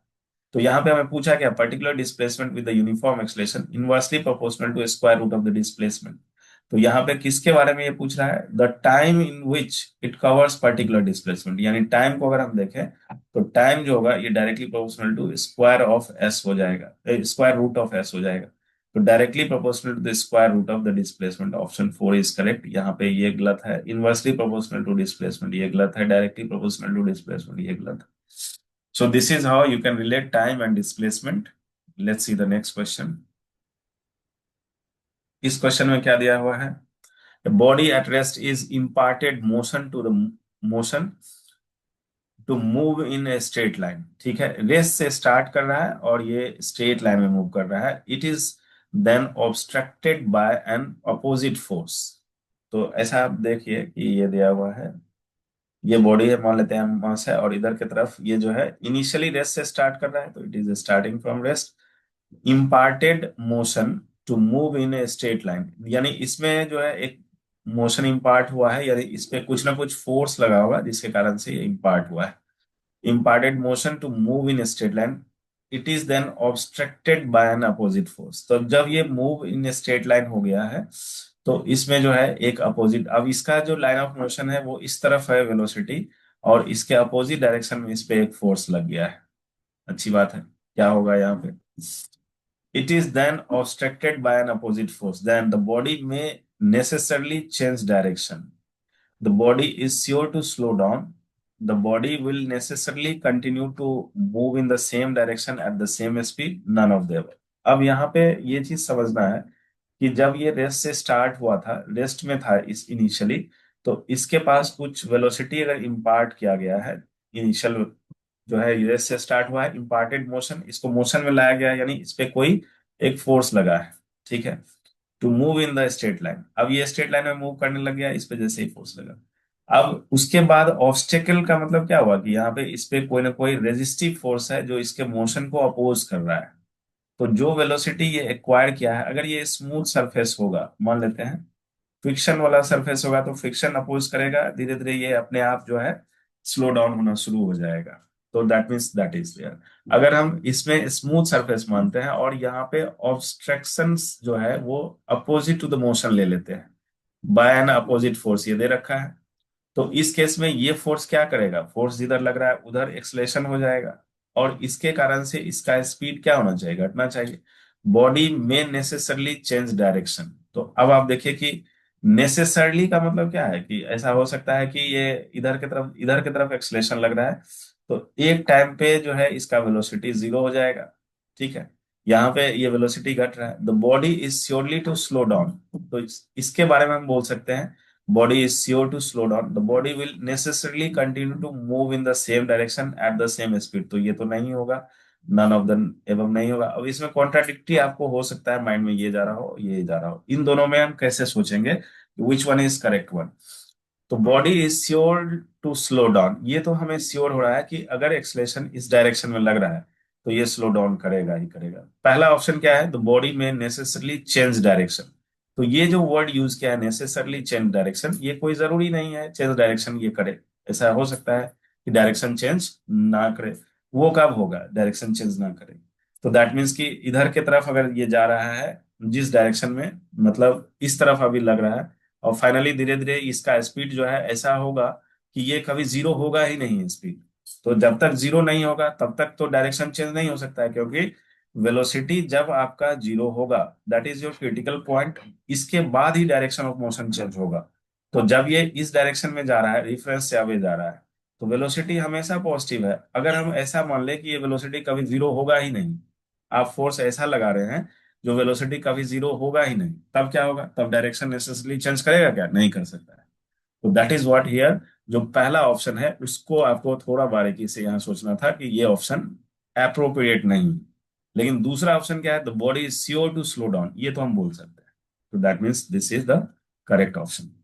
तो यहाँ पे हमें पूछा क्या, particular displacement with the uniform acceleration inversely proportional to square root of the displacement. तो यहाँ पे किसके बारे में ये पूछ रहा है, the time in which it covers particular displacement, यानी टाइम को अगर हम देखें तो टाइम जो होगा ये directly proportional to square of s हो जाएगा, स्क्वायर रूट ऑफ एस हो जाएगा। तो directly proportional to the square root of the displacement, option 4 is correct. यहाँ पे ये गलत है, इनवर्सली प्रोपोर्शनल टू डिस्प्लेसमेंट ये गलत है, डायरेक्टली प्रोपोर्शनल टू डिस्प्लेसमेंट ये गलत है। So this is how you can relate time and displacement. Let's see the next question. इस क्वेश्चन में क्या दिया हुआ है, the body at rest is imparted motion to the motion to move in a straight line। ठीक है, rest से start कर रहा है और ये स्ट्रेट लाइन में मूव कर रहा है। It is then obstructed by an opposite force. तो ऐसा आप देखिए कि ये दिया हुआ है, ये बॉडी है, मान लेते हैं मास है, और इधर की तरफ ये जो है इनिशियली रेस्ट से स्टार्ट कर रहा है तो it is starting from rest, imparted motion to move in a straight line, यानी इसमें जो है एक मोशन इम्पार्ट हुआ है, यानी इस पे कुछ ना कुछ फोर्स लगा हुआ है जिसके कारण से ये इम्पार्ट हुआ है। Imparted motion to move in straight line, it is then obstructed by an opposite force. तो जब ये मूव इन स्ट्रेट लाइन हो गया है तो इसमें जो है एक अपोजिट, अब इसका जो लाइन ऑफ मोशन है वो इस तरफ है वेलोसिटी, और इसके अपोजिट डायरेक्शन में इस पे एक फोर्स लग गया है। अच्छी बात है, क्या होगा यहाँ पे, it is then obstructed by an opposite force, then the body may necessarily change direction. The body is sure to slow down. The body will necessarily continue to move in the same direction at the same speed, none of the above. अब यहाँ पे ये चीज समझना है कि जब ये रेस्ट से स्टार्ट हुआ था, रेस्ट में था इस इनिशियली, तो इसके पास कुछ वेलोसिटी अगर इम्पार्ट किया गया है, इनिशियल जो है यूएस से स्टार्ट हुआ है, इम्पार्टेड मोशन, इसको मोशन में लाया गया है, यानी इस पे कोई एक फोर्स लगा है। ठीक है, to move in the straight line, अब ये स्ट्रेट लाइन में मूव करने लग गया, इस पे जैसे ही फोर्स लगा। अब उसके बाद ऑब्स्टेकल का मतलब क्या हुआ कि यहाँ पे इस पे कोई ना कोई रेजिस्टिव फोर्स है जो इसके मोशन को अपोज कर रहा है। तो जो वेलोसिटी ये एक्वायर किया है, अगर ये स्मूथ सरफेस होगा, मान लेते हैं फ्रिक्शन वाला सरफेस होगा, तो फ्रिक्शन अपोज करेगा, धीरे धीरे ये अपने आप जो है स्लो डाउन होना शुरू हो जाएगा। तो that means that is there. अगर हम इसमें स्मूथ सरफेस मानते हैं और यहाँ पे ऑब्स्ट्रक्शंस जो है वो अपोजिट टू द मोशन ले लेते हैं बाय एन अपोजिट फोर्स, ये दे रखा है, तो इस केस में ये फोर्स क्या करेगा, फोर्स जिधर लग रहा है उधर एक्सलेशन हो जाएगा, और इसके कारण से इसका स्पीड क्या होना चाहिए, घटना चाहिए। बॉडी में नेसेसरली चेंज डायरेक्शन। तो अब आप देखिए कि नेसेसरली का मतलब क्या है कि ऐसा हो सकता है कि ये इधर की तरफ एक्सलेशन लग रहा है, तो एक टाइम पे जो है इसका वेलोसिटी जीरो हो जाएगा। ठीक है, यहाँ पे ये वेलोसिटी घट रहा है, the body is surely to slow down. तो इसके बारे में हम बोल सकते हैं body is sure to slow down, the body will necessarily continue to move in the same direction at the same speed। तो ये तो नहीं होगा, none of the above नहीं होगा। अब इसमें कॉन्ट्राडिक्टी आपको हो सकता है, माइंड में ये जा रहा हो ये जा रहा हो, इन दोनों में हम कैसे सोचेंगे, which one is correct one. तो body is sure to slow down, ये तो हमें श्योर हो रहा है कि अगर एक्सलेशन इस डायरेक्शन में लग रहा है तो ये स्लो डाउन करेगा ही करेगा। पहला ऑप्शन क्या है, द बॉडी में नेसेसरली चेंज डायरेक्शन। तो ये जो वर्ड यूज किया है नेसेसरली चेंज डायरेक्शन, ये कोई जरूरी नहीं है चेंज डायरेक्शन ये करे। ऐसा हो सकता है कि डायरेक्शन चेंज ना करे, वो कब होगा, डायरेक्शन चेंज ना करे। तो दैट मीन्स कि इधर की तरफ अगर ये जा रहा है जिस डायरेक्शन में, मतलब इस तरफ अभी लग रहा है, और फाइनली धीरे धीरे इसका स्पीड जो है ऐसा होगा कि ये कभी जीरो होगा ही नहीं स्पीड। तो जब तक जीरो नहीं होगा तब तक तो डायरेक्शन चेंज नहीं हो सकता है, क्योंकि वेलोसिटी जब आपका जीरो होगा that is your critical point, इसके बाद ही डायरेक्शन ऑफ मोशन चेंज होगा। तो जब ये इस डायरेक्शन में जा रहा है, रेफरेंस से आगे जा रहा है, तो वेलोसिटी हमेशा पॉजिटिव है। अगर हम ऐसा मान ले कि ये वेलोसिटी कभी जीरो होगा ही नहीं, आप फोर्स ऐसा लगा रहे हैं जो वेलोसिटी कभी जीरो होगा ही नहीं, तब क्या होगा? तब डायरेक्शन नेसेसरली चेंज करेगा क्या? नहीं कर सकता है। तो दैट इज व्हाट हियर, जो पहला ऑप्शन है उसको आपको थोड़ा बारीकी से यहाँ सोचना था कि ये ऑप्शन अप्रोप्रिएट नहीं है। लेकिन दूसरा ऑप्शन क्या है? The body is sure to slow down, ये तो हम बोल सकते हैं। तो that means this is the correct option.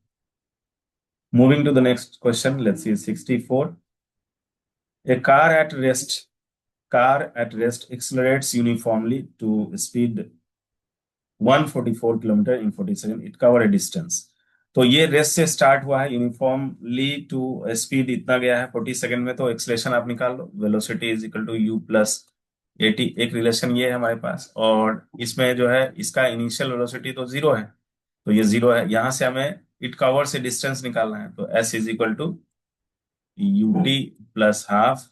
Moving to the next question, let's see 64. A car at rest accelerates uniformly to speed 144 kilometre in 40 second, it cover a distance. तो ये rest से स्टार्ट हुआ है, uniformly to speed इतना गया है 40 second में। तो एक्सलेशन आप निकाल लो, velocity is equal to U plus 80। एक रिलेशन ये है हमारे पास, और इसमें जो है इसका इनिशियल वेलोसिटी तो जीरो है, तो ये जीरो है। यहां से हमें इट कवर से डिस्टेंस निकालना है, तो s is equal to u t plus half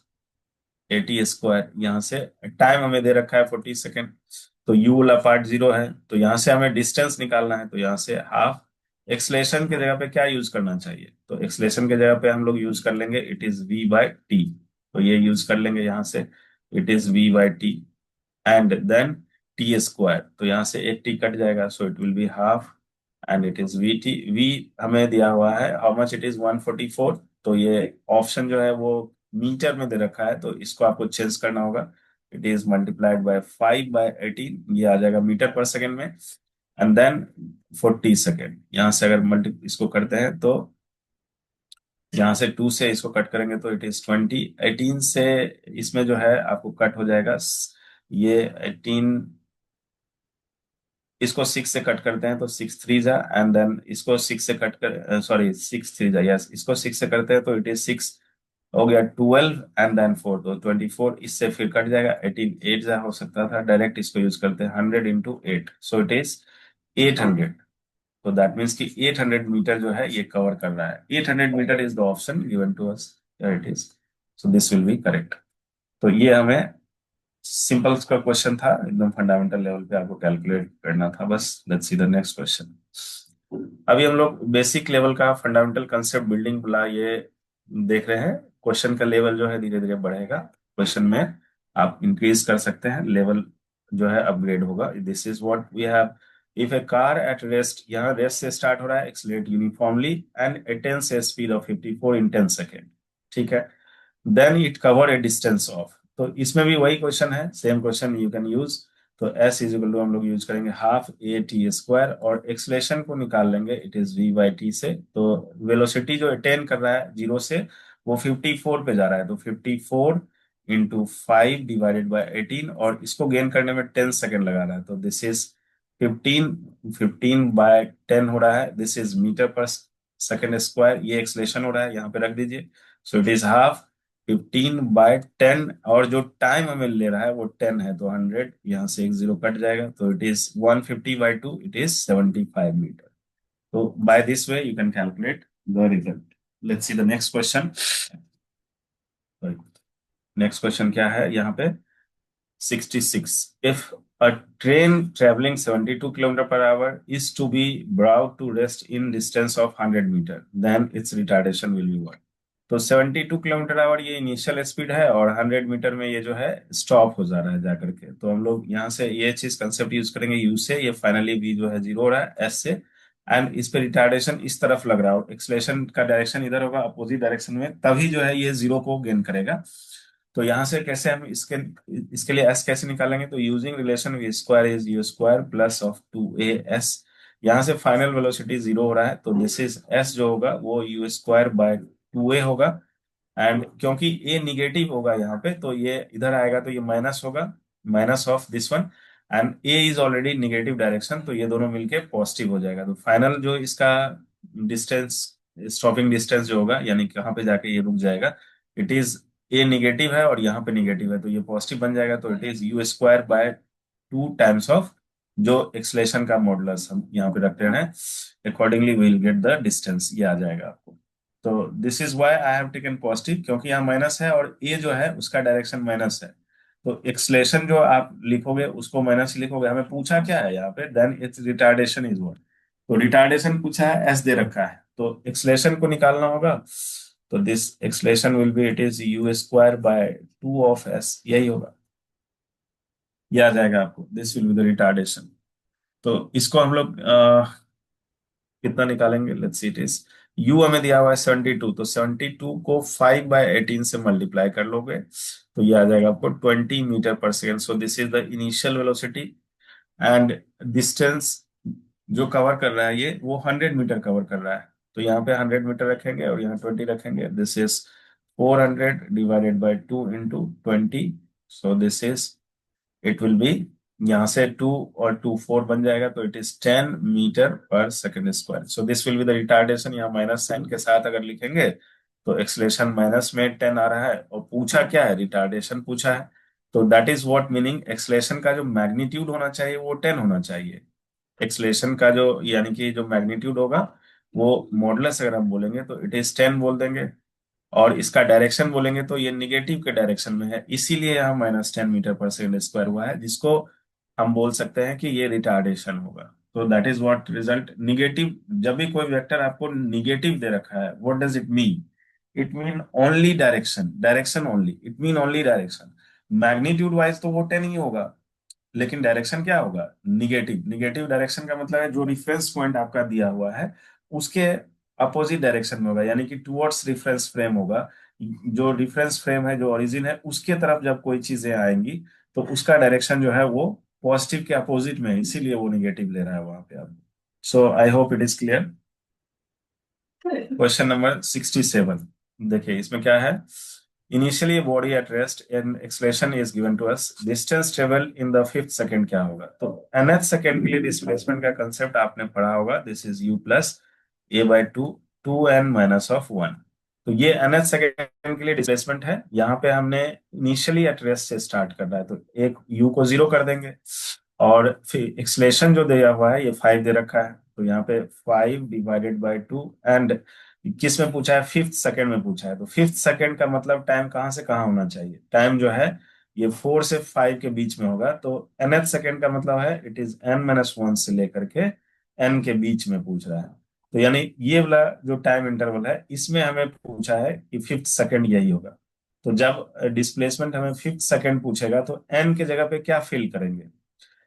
80 square. यहाँ से टाइम हमें दे रखा है 40 सेकेंड, तो यू वाला पार्ट जीरो है, तो यहाँ से हमें डिस्टेंस निकालना है, तो यहाँ से हाफ। एक्सलेशन के जगह पे क्या यूज करना चाहिए? तो एक्सलेशन के जगह पे हम लोग यूज कर लेंगे it is v by t. तो ये यूज कर लेंगे यहाँ से, it is v by t and then t square. तो यहाँ से एक टी कट जाएगा, so it will be half and it is v t. V हमें दिया हुआ है हाउ मच, इट इज 144। तो ये ऑप्शन जो है वो मीटर में दे रखा है, तो इसको आपको चेंज करना होगा। इट इज मल्टीप्लाइड बाय 5/18, ये आ जाएगा मीटर पर सेकेंड में। एंड देन 40 सेकेंड, यहाँ से अगर मल्टी इसको करते हैं तो यहाँ से 2 से इसको कट करेंगे तो इट इज 20। 18 से इसमें जो है आपको कट हो जाएगा ये 18, इसको 6 से कट करते हैं तो 6 थ्री जा, एंड देन इसको 6 से कट कर, सॉरी 6 थ्री जा, यस, इसको 6 से करते हैं तो इट इज 6 हो गया 12 एंड देन 4, तो 24। इससे फिर कट जाएगा 18, 8 जा हो सकता था, डायरेक्ट इसको यूज करते हैं 100 इंटू 8, सो इट इज 800। तो दैट मीन्स कि 800 मीटर जो है ये कवर कर रहा है। 800 metre is the option given to us, it is, so this will be correct. तो ये हमें सिंपल का क्वेश्चन था, एकदम फंडामेंटल लेवल पे आपको कैलकुलेट करना था बस। Let's see the next question. अभी हम लोग बेसिक लेवल का फंडामेंटल कंसेप्ट बिल्डिंग ब्लॉक ये देख रहे हैं। क्वेश्चन का लेवल जो है धीरे धीरे बढ़ेगा, क्वेश्चन में आप इंक्रीज कर सकते हैं, लेवल जो है अपग्रेड होगा। This is what we have. If a car at rest, यहाँ रेस्ट से स्टार्ट हो रहा है, accelerate uniformly and attains a speed of 54 in 10 second, ठीक है। Then it cover a distance of, तो इसमें भी वही क्वेश्चन है, same question you can use. तो एस इज इक्वल टू हम लोग यूज करेंगे हाफ ए टी स्क्वायर, और एक्सलेशन को निकाल लेंगे it is we by T से। तो वेलोसिटी जो अटेन कर रहा है जीरो से, वो 54 पे जा रहा है, तो 54 इंटू 5 डिवाइडेड बाई 18, और इसको गेन करने में 10 सेकेंड लगा रहा है, तो दिस इज 15, 15/10 हो रहा है, this is metre per second square. ये एक्सलेशन हो रहा है, यहाँ पे रख दीजिए, सो इट इज हाफ 15/10, और जो टाइम हमें ले रहा है वो 10 है, तो 100, यहाँ से एक जीरो कट जाएगा, तो it is 150/2, it is 75 metre. तो by this way you can calculate the result. Let's see the next question. Next question क्या है यहाँ पे? 66. If a train traveling 72 kilometer per hour is to be brought to rest in distance of 100 meter, then its retardation will be what? तो 72 kilometre our ये initial speed है, और 100 metre में ये जो है स्टॉप हो जा रहा है जाकर के। तो हम लोग यहाँ से ये चीज कंसेप्ट यूज करेंगे यू से, ये फाइनली वी जो है जीरो हो रहा है एस से, एंड इस पे रिटार्डेशन इस तरफ लग रहा हो, एक्सलेशन का डायरेक्शन इधर होगा अपोजिट डायरेक्शन में, तभी जो है ये जीरो को गेन करेगा। तो यहाँ से कैसे हम इसके इसके लिए एस कैसे निकालेंगे? तो using relation v square is u square plus of 2a s। यहाँ से फाइनल वेलोसिटी जीरो हो रहा है, तो दिस इज एस जो होगा वो यू स्क्वायर बाय 2a होगा। एंड क्योंकि ए निगेटिव होगा यहाँ पे, तो ये इधर आएगा तो ये माइनस होगा, minus of this one, and A is already negative direction, तो ये दोनों मिलके पॉजिटिव हो जाएगा। तो फाइनल जो इसका डिस्टेंस, स्टॉपिंग डिस्टेंस जो होगा, यानी कहाँ पे जाके ये रुक जाएगा, इट इज ए निगेटिव है और यहाँ पे निगेटिव है, तो ये पॉजिटिव बन जाएगा, तो it is u square by 2 times of जो एक्सलेशन का मॉडुलस हम यहाँ पे रखते हैं, accordingly will get the distance, ये आ जाएगा आपको। तो this is why I have taken positive, क्योंकि यहाँ माइनस है और ए जो है उसका डायरेक्शन माइनस है, तो एक्सलेशन जो आप लिखोगे उसको माइनस लिखोगे। हमें पूछा क्या है यहाँ पे? Then it's retardation is what, तो रिटार्डेशन पूछा है, एस दे रखा है, तो एक्सलेशन को निकालना होगा, तो this acceleration will be, it is u square by 2 of S, यही होगा, ये आ जाएगा आपको, this will be the retardation. तो इसको हम लोग कितना निकालेंगे, let's see, it is you हमें दिया हुआ है 72, तो 72 को 5/18 से मल्टीप्लाई कर लोगे तो ये आ जाएगा आपको 20 metre per second. So this is the initial velocity, and distance जो कवर कर रहा है ये, वो 100 मीटर कवर कर रहा है। तो यहाँ पे 100 मीटर रखेंगे और यहाँ 20 रखेंगे। This is 400 divided by 2 into 20। So this is, it will B, यहाँ से 2 और 2 4 बन जाएगा, तो it is 10 metre per second square. So this will be the retardation. यहाँ माइनस साइन के साथ अगर लिखेंगे तो एक्सलेशन माइनस में 10 आ रहा है, और पूछा क्या है, रिटार्डेशन पूछा है। तो that is what meaning, acceleration का जो मैग्नीट्यूड होना चाहिए वो 10 होना चाहिए। एक्सलेशन का जो, यानी कि जो मैग्नीट्यूड होगा, वो मॉडुलस अगर हम बोलेंगे तो इट इज 10 बोल देंगे, और इसका डायरेक्शन बोलेंगे तो ये निगेटिव के डायरेक्शन में है, इसीलिए यहाँ -10 मीटर पर सेकेंड स्क्वायर हुआ है, जिसको हम बोल सकते हैं कि ये रिटार्डेशन होगा। तो that is what result negative. जब भी कोई वेक्टर आपको निगेटिव दे रखा है, what does it mean, it mean only direction, direction only, it mean only direction. Magnitude wise तो वो 10 ही होगा, लेकिन डायरेक्शन क्या होगा, निगेटिव। निगेटिव डायरेक्शन का मतलब है जो रिफरेंस पॉइंट आपका दिया हुआ है उसके अपोजिट डायरेक्शन में होगा, यानी कि टुवर्ड्स रिफरेंस फ्रेम होगा। जो रिफरेंस फ्रेम है, जो ओरिजिन है, उसके तरफ जब कोई चीजें आएंगी तो उसका डायरेक्शन जो है वो पॉजिटिव के अपोजिट में है, इसीलिए वो निगेटिव ले रहा है वहां पे आप। So I hope it is clear. Question number 67, देखिए इसमें क्या है। Initially body at rest and acceleration is given to us, distance travel in the fifth second क्या होगा। तो nth सेकंड के लिए डिस्प्लेसमेंट का कंसेप्ट आपने पढ़ा होगा, this is u plus a/2 2n-1। तो ये nth सेकंड के लिए डिस्प्लेसमेंट है। यहाँ पे हमने इनिशियली एट रेस्ट से स्टार्ट करना है, तो एक u को 0 कर देंगे, और फिर एक्सलेशन जो दिया हुआ है ये 5 दे रखा है, तो यहाँ पे 5/2, एंड किस में पूछा है, फिफ्थ सेकंड में पूछा है। तो फिफ्थ सेकंड का मतलब टाइम कहाँ से कहाँ होना चाहिए, टाइम जो है ये 4 से 5 के बीच में होगा। तो nth सेकंड का मतलब है इट इज n-1 से लेकर के n के बीच में पूछ रहा है। तो यानी ये वाला जो टाइम इंटरवल है, इसमें हमें पूछा है कि फिफ्थ सेकंड यही होगा। तो जब डिस्प्लेसमेंट हमें फिफ्थ सेकंड पूछेगा तो n के जगह पे क्या फिल करेंगे,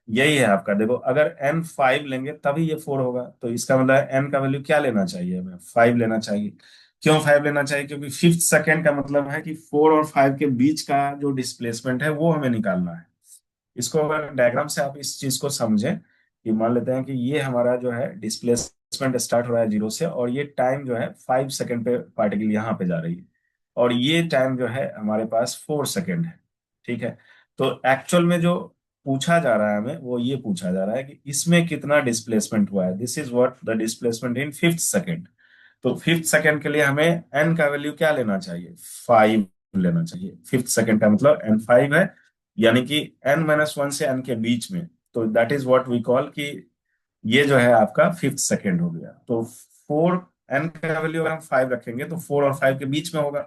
यही है आपका। देखो अगर n 5 लेंगे तभी ये 4 होगा, तो इसका मतलब n का वैल्यू क्या लेना चाहिए, हमें 5 लेना चाहिए। क्यों 5 लेना चाहिए, क्योंकि फिफ्थ सेकंड का मतलब है कि 4 और 5 के बीच का जो डिस्प्लेसमेंट है वो हमें निकालना है। इसको अगर डायग्राम से आप इस चीज को समझें, कि मान लेते हैं कि ये हमारा जो है डिस्प्लेसमेंट स्टार्ट हो रहा है 0 से, और ये टाइम जो है 5 सेकंड पे पार्टिकल यहाँ पे जा रही है, और ये टाइम जो है हमारे पास 4 सेकंड है। ठीक है, तो एक्चुअल में जो पूछा जा रहा है हमें, वो ये पूछा जा रहा है कि इसमें कितना डिस्प्लेसमेंट हुआ है, this is what the displacement in fifth second. तो फिफ्थ सेकंड के लिए हमें एन का वैल्यू क्या लेना चाहिए, 5 लेना चाहिए। फिफ्थ सेकंड का मतलब n 5 है, यानी कि n-1 से n के बीच में। तो that is what we call कि ये जो है आपका फिफ्थ सेकंड हो गया। तो 4, n का वैल्यू अगर हम 5 रखेंगे तो 4 और 5 के बीच में होगा,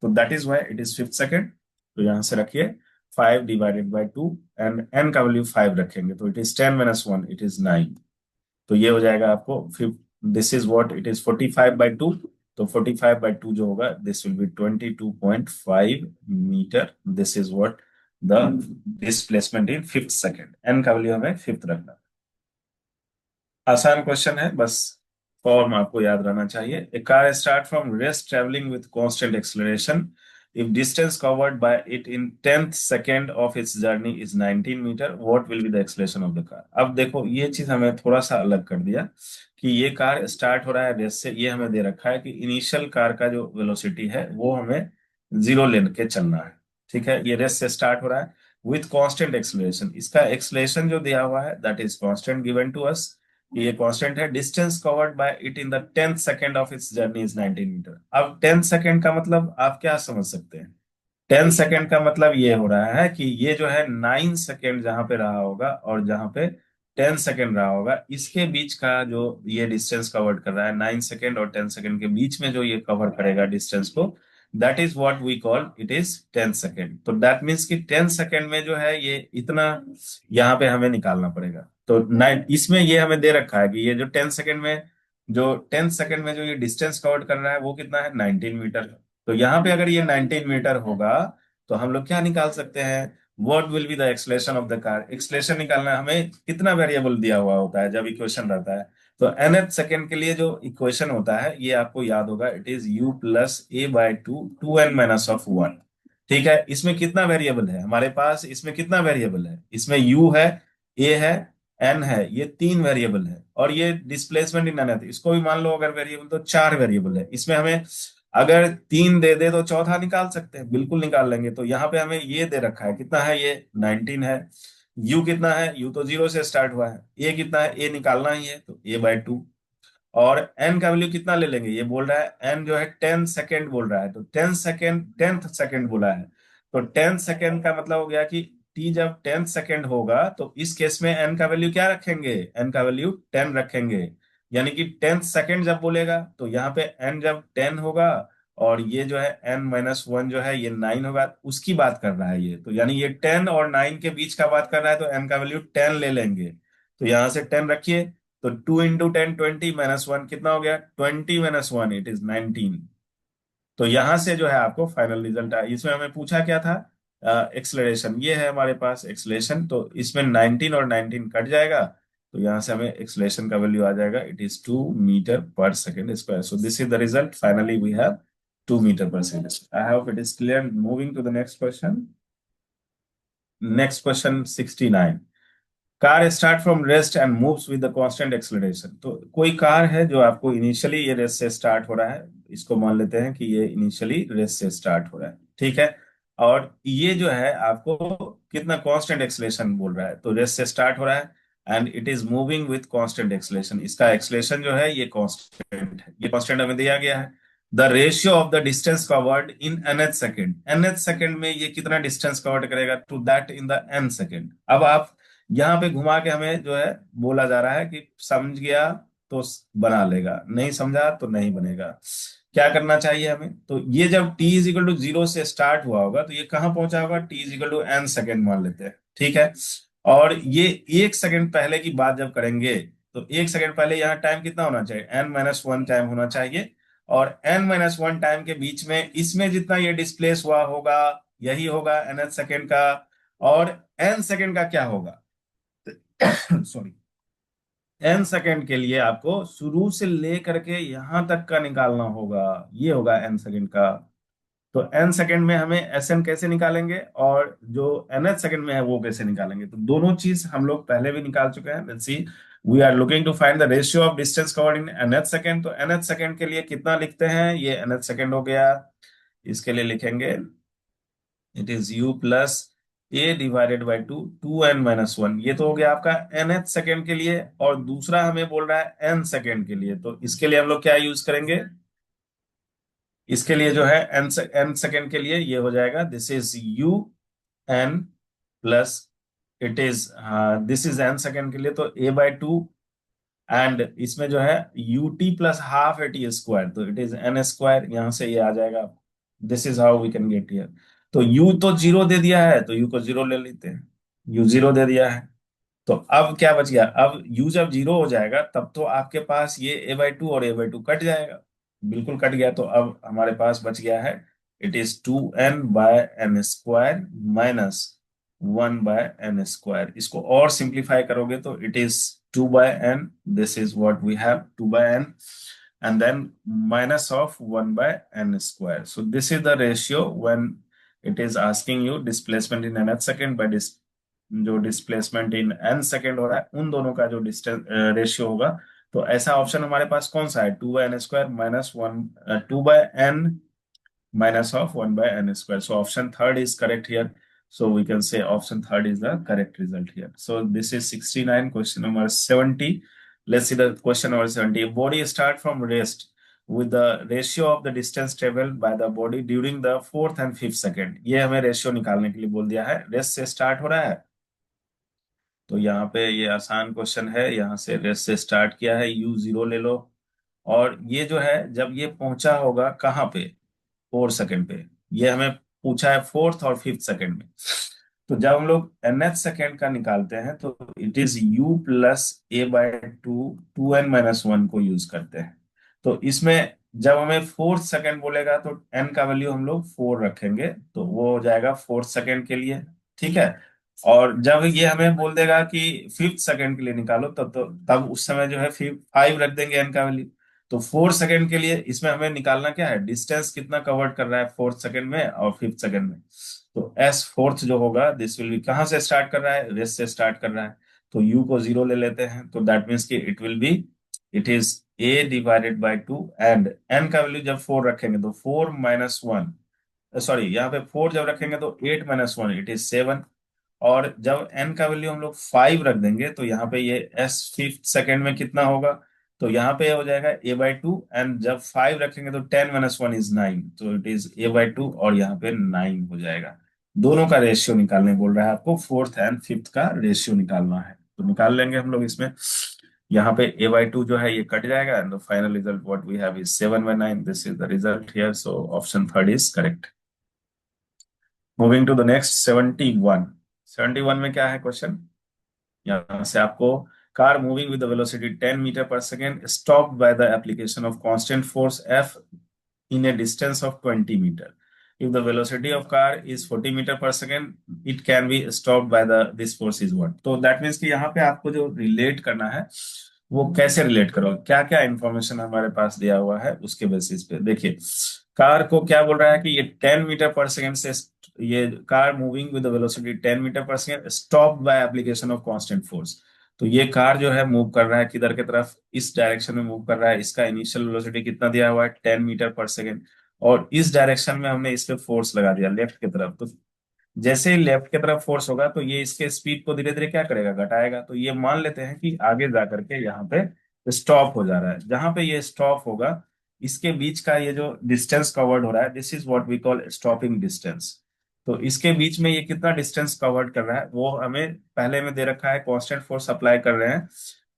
तो that is why it is fifth second. तो यहां से रखिए 5/2, एंड n का वैल्यू 5 रखेंगे तो इट इज 10-1, इट इज 9। तो ये हो जाएगा आपको fifth, this is what it is 45/2। तो 45/2 जो होगा, this will be 22.5 metre. This is what the displacement in fifth second. N का वैल्यू हमें फिफ्थ रखना। आसान क्वेश्चन है, बस फॉर्म आपको याद रहना चाहिए। A car start from rest travelling with constant acceleration, if distance covered by it in 10th second of its journey is 19 metre, what will be the acceleration of the car. अब देखो ये चीज हमें थोड़ा सा अलग कर दिया, कि ये कार स्टार्ट हो रहा है रेस्ट से, ये हमें दे रखा है कि इनिशियल कार का जो वेलोसिटी है वो हमें 0 लेके चलना है। ठीक है, ये रेस्ट से स्टार्ट हो रहा है विथ कांस्टेंट एक्सेलरेशन, इसका एक्सेलरेशन जो दिया हुआ है that is constant given to us, ये कांस्टेंट है। Distance covered by it in the 10th second of its journey is 19 metre. अब 10 सेकेंड का मतलब आप क्या समझ सकते हैं, 10 सेकेंड का मतलब ये हो रहा है कि ये जो है 9 सेकेंड जहां पे रहा होगा और जहां पे 10 सेकेंड रहा होगा, इसके बीच का जो ये डिस्टेंस कवर कर रहा है, 9 सेकेंड और 10 सेकेंड के बीच में जो ये कवर करेगा डिस्टेंस को, that is what we call it is 10 second. तो दैट मीन्स कि 10 सेकेंड में जो है ये इतना यहाँ पे हमें निकालना पड़ेगा। तो 9, इसमें ये हमें दे रखा है कि ये जो 10 सेकेंड में जो 10 सेकंड में जो ये डिस्टेंस कवर कर रहा है वो कितना है, 19 मीटर। तो यहाँ पे अगर ये 19 मीटर होगा तो हम लोग क्या निकाल सकते हैं, what will be the acceleration of the car. Acceleration निकालना है, हमें कितना वेरिएबल दिया हुआ होता है जब इक्वेशन रहता है। तो nth सेकंड के लिए जो इक्वेशन होता है ये आपको याद होगा, it is u plus A by two, 2n-1। ठीक है, इसमें कितना वेरिएबल है हमारे पास, इसमें कितना वेरिएबल है, इसमें u है, a है, n है, ये 3 वेरिएबल है। और ये डिस्प्लेसमेंट इन nth, इसको भी मान लो अगर वेरिएबल, तो 4 वेरिएबल है। इसमें हमें अगर 3 दे दे तो चौथा निकाल सकते हैं, बिल्कुल निकाल लेंगे। तो यहाँ पे हमें ये दे रखा है, कितना है ये, 19 है। यू कितना है, यू तो 0 से स्टार्ट हुआ है। ए कितना है, ए निकालना ही है, तो a/2। और एन का वैल्यू कितना ले लेंगे, ये बोल रहा है एन जो है 10 सेकेंड बोल रहा है, तो 10 सेकेंड, 10th सेकेंड बोला है। तो 10 सेकेंड का मतलब हो गया कि टी जब 10 सेकेंड होगा तो इस केस में एन का वैल्यू क्या रखेंगे, एन का वैल्यू 10 रखेंगे। यानी कि 10th सेकेंड जब बोलेगा तो यहाँ पे एन जब 10 होगा, और ये जो है n-1 जो है ये 9 होगा, उसकी बात कर रहा है ये। तो यानी ये 10 और 9 के बीच का बात कर रहा है, तो एन का वैल्यू 10 ले लेंगे। तो यहां से 10 रखिए, तो 2 × 10, 20-1 कितना हो गया, 20-1, इट इज 19। तो यहां से जो है आपको फाइनल रिजल्ट आया। इसमें हमें पूछा क्या था, एक्सलेरेशन, ये है हमारे पास एक्सलेरेशन। तो इसमें 19 और 19 कट जाएगा, तो यहां से हमें एक्सलेरेशन का वैल्यू आ जाएगा, it is 2 metre per second square. So this is the result, finally we have 2 metre per second. I hope it is clear. Moving to the next question. Next question 69। Car start from rest and moves with the constant acceleration. तो कोई car है जो आपको initially ये rest से start हो रहा है, इसको मान लेते हैं कि ये इनिशियली रेस्ट से स्टार्ट हो रहा है, ठीक है। और ये जो है आपको कितना कांस्टेंट एक्सेलरेशन बोल रहा है, तो रेस्ट से स्टार्ट हो रहा है and it is moving with constant acceleration. इसका एक्सेलरेशन जो है ये कांस्टेंट है, ये कांस्टेंट हमें दिया गया है। The ratio of the distance covered in nth second, nth second में ये कितना डिस्टेंस कवर्ड करेगा to that in the n second. अब आप यहाँ पे घुमा के हमें जो है बोला जा रहा है कि समझ गया तो बना लेगा, नहीं समझा तो नहीं बनेगा। क्या करना चाहिए हमें, तो ये जब t = 0 से स्टार्ट हुआ होगा तो ये कहाँ पहुंचा होगा, t = n सेकेंड मान लेते हैं, ठीक है। और ये 1 सेकेंड पहले की बात जब करेंगे, तो 1 सेकेंड पहले यहाँ टाइम कितना होना चाहिए, n-1 टाइम होना चाहिए। और n-1 टाइम के बीच में इसमें जितना ये डिस्प्लेस हुआ होगा यही होगा nth सेकेंड का। और n सेकेंड का क्या होगा, सॉरी, n सेकेंड के लिए आपको शुरू से लेकर के यहां तक का निकालना होगा, ये होगा n सेकेंड का। तो n सेकेंड में हमें Sn कैसे निकालेंगे, और जो nth सेकेंड में है वो कैसे निकालेंगे, तो दोनों चीज हम लोग पहले भी निकाल चुके हैं। Let's see, we are looking to find the ratio of distance covered in nth second. तो nth सेकेंड के लिए कितना लिखते हैं, ये nth सेकेंड हो गया, इसके लिए लिखेंगे it is u plus a/2, 2n-1। ये तो हो गया आपका nth सेकेंड के लिए। और दूसरा हमें बोल रहा है n सेकेंड के लिए, तो इसके लिए हम लोग क्या यूज करेंगे, इसके लिए जो है n सेकेंड के लिए ये हो जाएगा, this is un plus, it is, this is n second के लिए तो a/2, एंड इसमें जो है ut+12at², तो इट इज n², यहां से ये आ जाएगा। This is how we can get here. तो u तो 0 दे दिया है, तो u को 0 ले लेते हैं, u 0 दे दिया है। तो अब क्या बच गया, अब u जब 0 हो जाएगा तब तो आपके पास ये a/2 और a/2 कट जाएगा, बिल्कुल कट गया। तो अब हमारे पास बच गया है, it is 2n/n² minus 1/n²। इसको और सिंप्लीफाई करोगे तो it is 2/n, this is what we have, 2/n, and then minus of 1/n²। So this is the ratio when it is asking you displacement in nth second by जो displacement in n second हो रहा है उन दोनों का जो distance ratio होगा। तो ऐसा ऑप्शन हमारे पास कौन सा है, 2/n² minus 1, 2/n minus of 1/n²। So option third is correct here. So we can say option third is the correct result here. So this is 69, question number 70. Let's see the question number 70. A body start from rest with the ratio of the distance traveled by the body during the 4th and 5th second। ये हमें ratio निकालने के लिए बोल दिया है, rest से start हो रहा है। तो यहाँ पे ये आसान क्वेश्चन है, यहाँ से रेस्ट से स्टार्ट किया है, u 0 ले लो। और ये जो है जब ये पहुंचा होगा कहाँ पे, 4 सेकंड पे, ये हमें पूछा है 4th और 5th सेकंड में। तो जब हम लोग nth सेकेंड का निकालते हैं तो it is u plus A by two, 2n-1 को यूज करते हैं। तो इसमें जब हमें फोर्थ सेकेंड बोलेगा तो n का वैल्यू हम लोग 4 रखेंगे, तो वो हो जाएगा फोर्थ सेकेंड के लिए। ठीक है। और जब ये हमें बोल देगा कि फिफ्थ सेकेंड के लिए निकालो, तब उस समय जो है 5 रख देंगे n का वैल्यू। तो फोर्थ सेकेंड के लिए इसमें हमें निकालना क्या है, डिस्टेंस कितना कवर्ड कर रहा है फोर्थ सेकेंड में और फिफ्थ सेकेंड में। तो एस फोर्थ जो होगा दिस विल बी, कहाँ से स्टार्ट कर रहा है, रेस से स्टार्ट कर रहा है। तो यू को 0 ले लेते हैं, तो दैट मीन्स कि it will be, it is a divided by two, and n का वैल्यू जब 4 रखेंगे तो 4-1, सॉरी यहाँ पे 4 जब रखेंगे तो 8-1 इट इज 7। और जब n का वैल्यू हम लोग 5 रख देंगे तो यहाँ पे ये s फिफ्थ सेकेंड में कितना होगा, तो यहाँ पे हो जाएगा a/2, एंड जब 5 रखेंगे तो 10-1 इज 9, तो इट इज a/2 और यहाँ पे 9 हो जाएगा। दोनों का रेशियो निकालने बोल रहा है आपको, फोर्थ एंड फिफ्थ का रेशियो निकालना है, तो निकाल लेंगे हम लोग इसमें। यहाँ पे a/2 जो है ये कट जाएगा, and the final result what we have is 7/9। This is the result here, so option third is correct. Moving to the next 71। 71 में क्या है क्वेश्चन, यहाँ से आपको, car moving with the velocity 10 metre per second stopped by the application of constant force F in a distance of 20 meter. If the velocity of car is 40 meter per second, it can be stopped by the this force is what. तो that means कि यहाँ पे आपको जो relate करना है वो कैसे रिलेट करो, क्या क्या इंफॉर्मेशन हमारे पास दिया हुआ है उसके बेसिस पे देखिए। कार को क्या बोल रहा है कि ये 10 मीटर पर सेकेंड से, ये car moving with velocity 10 metre per second stop by application of constant force. तो ये कार जो है मूव कर रहा है किधर की तरफ, इस डायरेक्शन में मूव कर रहा है। इसका इनिशियल वेलोसिटी कितना दिया हुआ है, 10 मीटर पर सेकेंड, और इस डायरेक्शन में हमने इस पे फोर्स लगा दिया लेफ्ट की तरफ। तो जैसे ही लेफ्ट की तरफ फोर्स होगा तो ये इसके स्पीड को धीरे धीरे क्या करेगा, घटाएगा। तो ये मान लेते हैं कि आगे जा करके यहाँ पे स्टॉप हो जा रहा है। जहां पे ये स्टॉप होगा इसके बीच का ये जो डिस्टेंस कवर्ड हो रहा है, this is what we call stopping distance. तो इसके बीच में ये कितना डिस्टेंस कवर्ड कर रहा है वो हमें पहले में दे रखा है, कांस्टेंट फोर्स अप्लाई कर रहे हैं।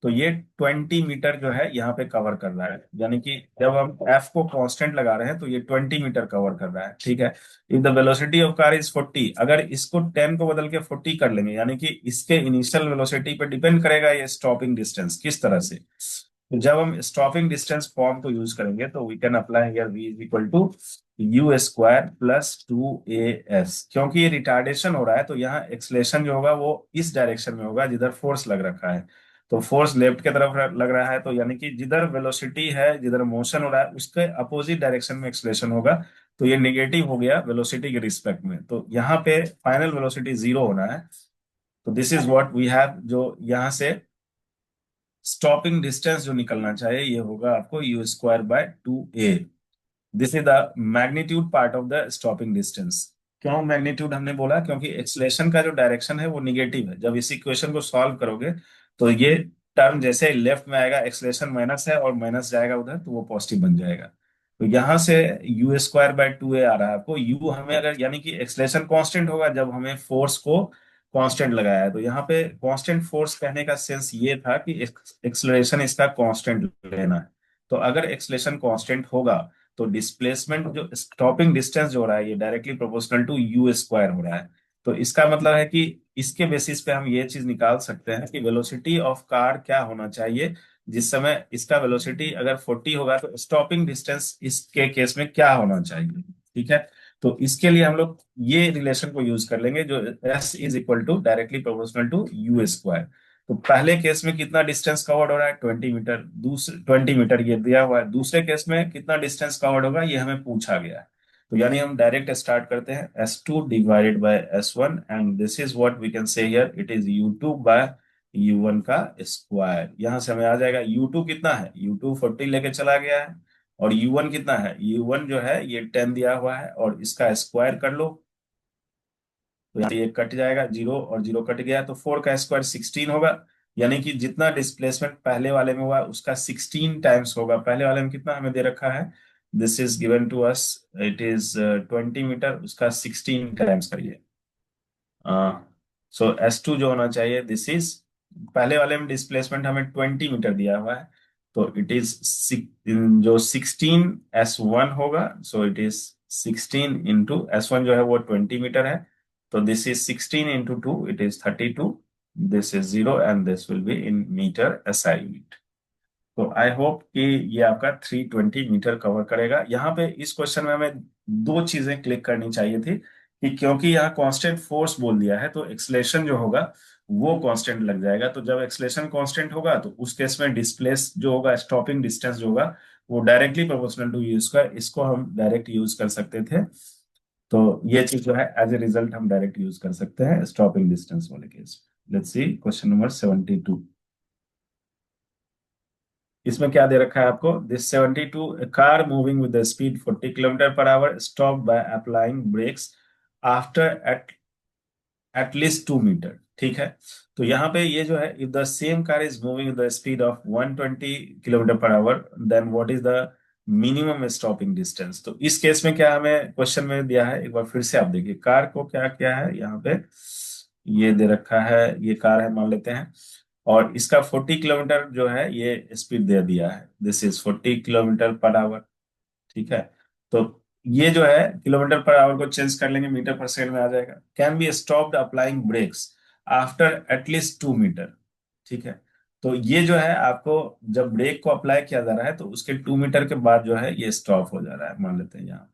तो ये 20 मीटर जो है यहाँ पे कवर कर रहा है, यानी कि जब हम एफ को कांस्टेंट लगा रहे हैं तो ये 20 मीटर कवर कर रहा है। ठीक है। If the velocity of car is 40, अगर इसको 10 को बदल के 40 कर लेंगे, यानी कि इसके इनिशियल वेलोसिटी पे डिपेंड करेगा ये स्टॉपिंग डिस्टेंस किस तरह से। तो जब हम स्टॉपिंग डिस्टेंस फॉर्म को यूज करेंगे तो we can apply here v is equal to u square plus 2as। क्योंकि ये रिटार्डेशन हो रहा है तो यहाँ एक्सलेशन जो होगा वो इस डायरेक्शन में होगा जिधर फोर्स लग रखा है। तो फोर्स लेफ्ट की तरफ लग रहा है, तो यानी कि जिधर वेलोसिटी है, जिधर मोशन हो रहा है उसके अपोजिट डायरेक्शन में एक्सलेशन होगा। तो ये निगेटिव हो गया वेलोसिटी के रिस्पेक्ट में, तो यहाँ पे फाइनल वेलोसिटी 0 होना है। तो this is what we have, जो यहाँ से स्टॉपिंग डिस्टेंस जो निकलना चाहिए ये होगा आपको u² by 2a। This is the magnitude part of the stopping distance. क्यों मैग्नीट्यूड हमने बोला, क्योंकि एक्सलेशन का जो डायरेक्शन है वो निगेटिव है। जब इस इक्वेशन को सॉल्व करोगे तो ये टर्म जैसे लेफ्ट में आएगा, एक्सलेशन माइनस है और माइनस जाएगा उधर तो वो पॉजिटिव बन जाएगा। तो यहाँ से u² बाय 2a आ रहा है आपको। u हमें अगर, यानी कि एक्सलेशन कांस्टेंट होगा जब हमें फोर्स को कांस्टेंट लगाया है। तो यहाँ पे कांस्टेंट फोर्स कहने का सेंस ये था कि एक्सलेशन इसका कांस्टेंट लेना है। तो अगर एक्सलेशन कांस्टेंट होगा तो डिस्प्लेसमेंट जो स्टॉपिंग डिस्टेंस जो हो रहा है ये डायरेक्टली प्रोपोर्शनल टू u² हो रहा है। तो इसका मतलब है कि इसके बेसिस पे हम ये चीज निकाल सकते हैं कि वेलोसिटी ऑफ कार क्या होना चाहिए जिस समय इसका वेलोसिटी अगर 40 होगा तो स्टॉपिंग डिस्टेंस इसके केस में क्या होना चाहिए। ठीक है। तो इसके लिए हम लोग ये रिलेशन को यूज कर लेंगे, जो s is equal to directly proportional to u²। तो पहले केस में कितना डिस्टेंस कवर्ड हो रहा है, 20 मीटर, दूसरे 20 मीटर ये दिया हुआ है। दूसरे केस में कितना डिस्टेंस कवर्ड होगा ये हमें पूछा गया है। तो यानी हम डायरेक्ट स्टार्ट करते हैं s2 divided by s1, and this is what we can say here, it is u2/u1 का स्क्वायर। यहां से हमें आ जाएगा u2 कितना है, u2 40 लेके चला गया है, और u1 कितना है, u1 जो है ये 10 दिया हुआ है और इसका स्क्वायर कर लो। तो यहाँ से ये कट जाएगा, 0 और 0 कट गया, तो 4 का स्क्वायर 16 होगा। यानी कि जितना डिस्प्लेसमेंट पहले वाले में हुआ उसका 16 टाइम्स होगा। पहले वाले में कितना हमें दे रखा है, this is given to us, it is 20 metre, उसका 16 टाइम्स करिए। सो S2 जो होना चाहिए, दिस इज, पहले वाले में डिस्प्लेसमेंट हमें 20 मीटर दिया हुआ है, तो इट इज जो 16 S1 होगा, सो इट इज 16 इंटू S1 जो है वो 20 मीटर है, तो this is 16 into two, it is 32, this is 0 and this will be in metre SI unit. तो आई होप कि ये आपका 320 मीटर कवर करेगा। यहाँ पे इस क्वेश्चन में हमें दो चीजें क्लिक करनी चाहिए थी कि क्योंकि यहाँ कांस्टेंट फोर्स बोल दिया है तो एक्सलेशन जो होगा वो कांस्टेंट लग जाएगा। तो जब एक्सलेशन कांस्टेंट होगा तो उस केस में डिस्प्लेस जो होगा, स्टॉपिंग डिस्टेंस जो होगा, वो directly proportional to u square, इसको हम डायरेक्ट यूज कर सकते थे। तो ये चीज जो है एज ए रिजल्ट हम डायरेक्ट यूज कर सकते हैं स्टॉपिंग डिस्टेंस वाले case. Let's see question number 72। इसमें क्या दे रखा है आपको, this 72 car moving with the speed 40 kilometre per hour stop by applying brakes after at least 2 metre. ठीक है। तो यहाँ पे ये जो है, if the same car is moving with the speed of 120 kilometre per hour, then what is the minimum stopping distance. तो इस केस में क्या हमें क्वेश्चन में दिया है, एक बार फिर से आप देखिए कार को क्या क्या है यहाँ पे। ये दे रखा है, ये कार है मान लेते हैं, और इसका 40 किलोमीटर जो है ये स्पीड दे दिया है, this is 40 kilometre per our. ठीक है। तो ये जो है किलोमीटर पर आवर को चेंज कर लेंगे, मीटर पर सेकंड में आ जाएगा। Can be stopped applying brakes after at least 2 metre. ठीक है। तो ये जो है आपको जब ब्रेक को अप्लाई किया जा रहा है तो उसके 2 मीटर के बाद जो है ये स्टॉप हो जा रहा है, मान लेते हैं यहाँ।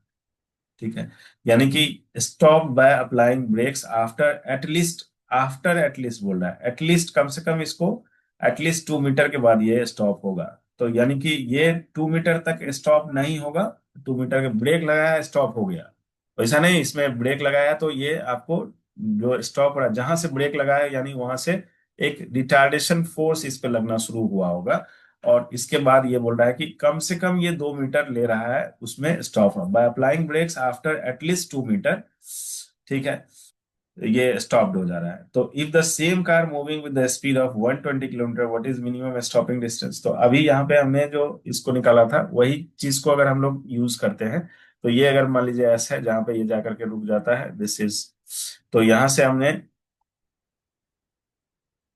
ठीक है। यानी कि stop by applying brakes after at least बोल रहा है, एटलीस्ट कम से कम इसको एटलीस्ट 2 मीटर के बाद ये स्टॉप होगा। तो यानी कि ये 2 मीटर तक स्टॉप नहीं होगा। 2 मीटर के ब्रेक लगाया, स्टॉप हो गया, वैसा नहीं, इसमें ब्रेक लगाया तो ये आपको जो स्टॉप हो रहा है जहां से ब्रेक लगाया यानी वहां से एक रिटार्डेशन फोर्स इस पे लगना शुरू हुआ होगा। और इसके बाद ये बोल रहा है कि कम से कम ये 2 मीटर ले रहा है उसमें stop by applying brakes after at least 2 metre. ठीक है। ये स्टॉप्ड हो जा रहा है। तो if the same car moving with the speed of 120 kilometre, what is minimum stopping distance. तो अभी यहाँ पे हमने जो इसको निकाला था वही चीज को अगर हम लोग यूज करते हैं, तो ये अगर मान लीजिए ऐसा है जहां पे ये जाकर के रुक जाता है, दिस इज, तो यहां से हमने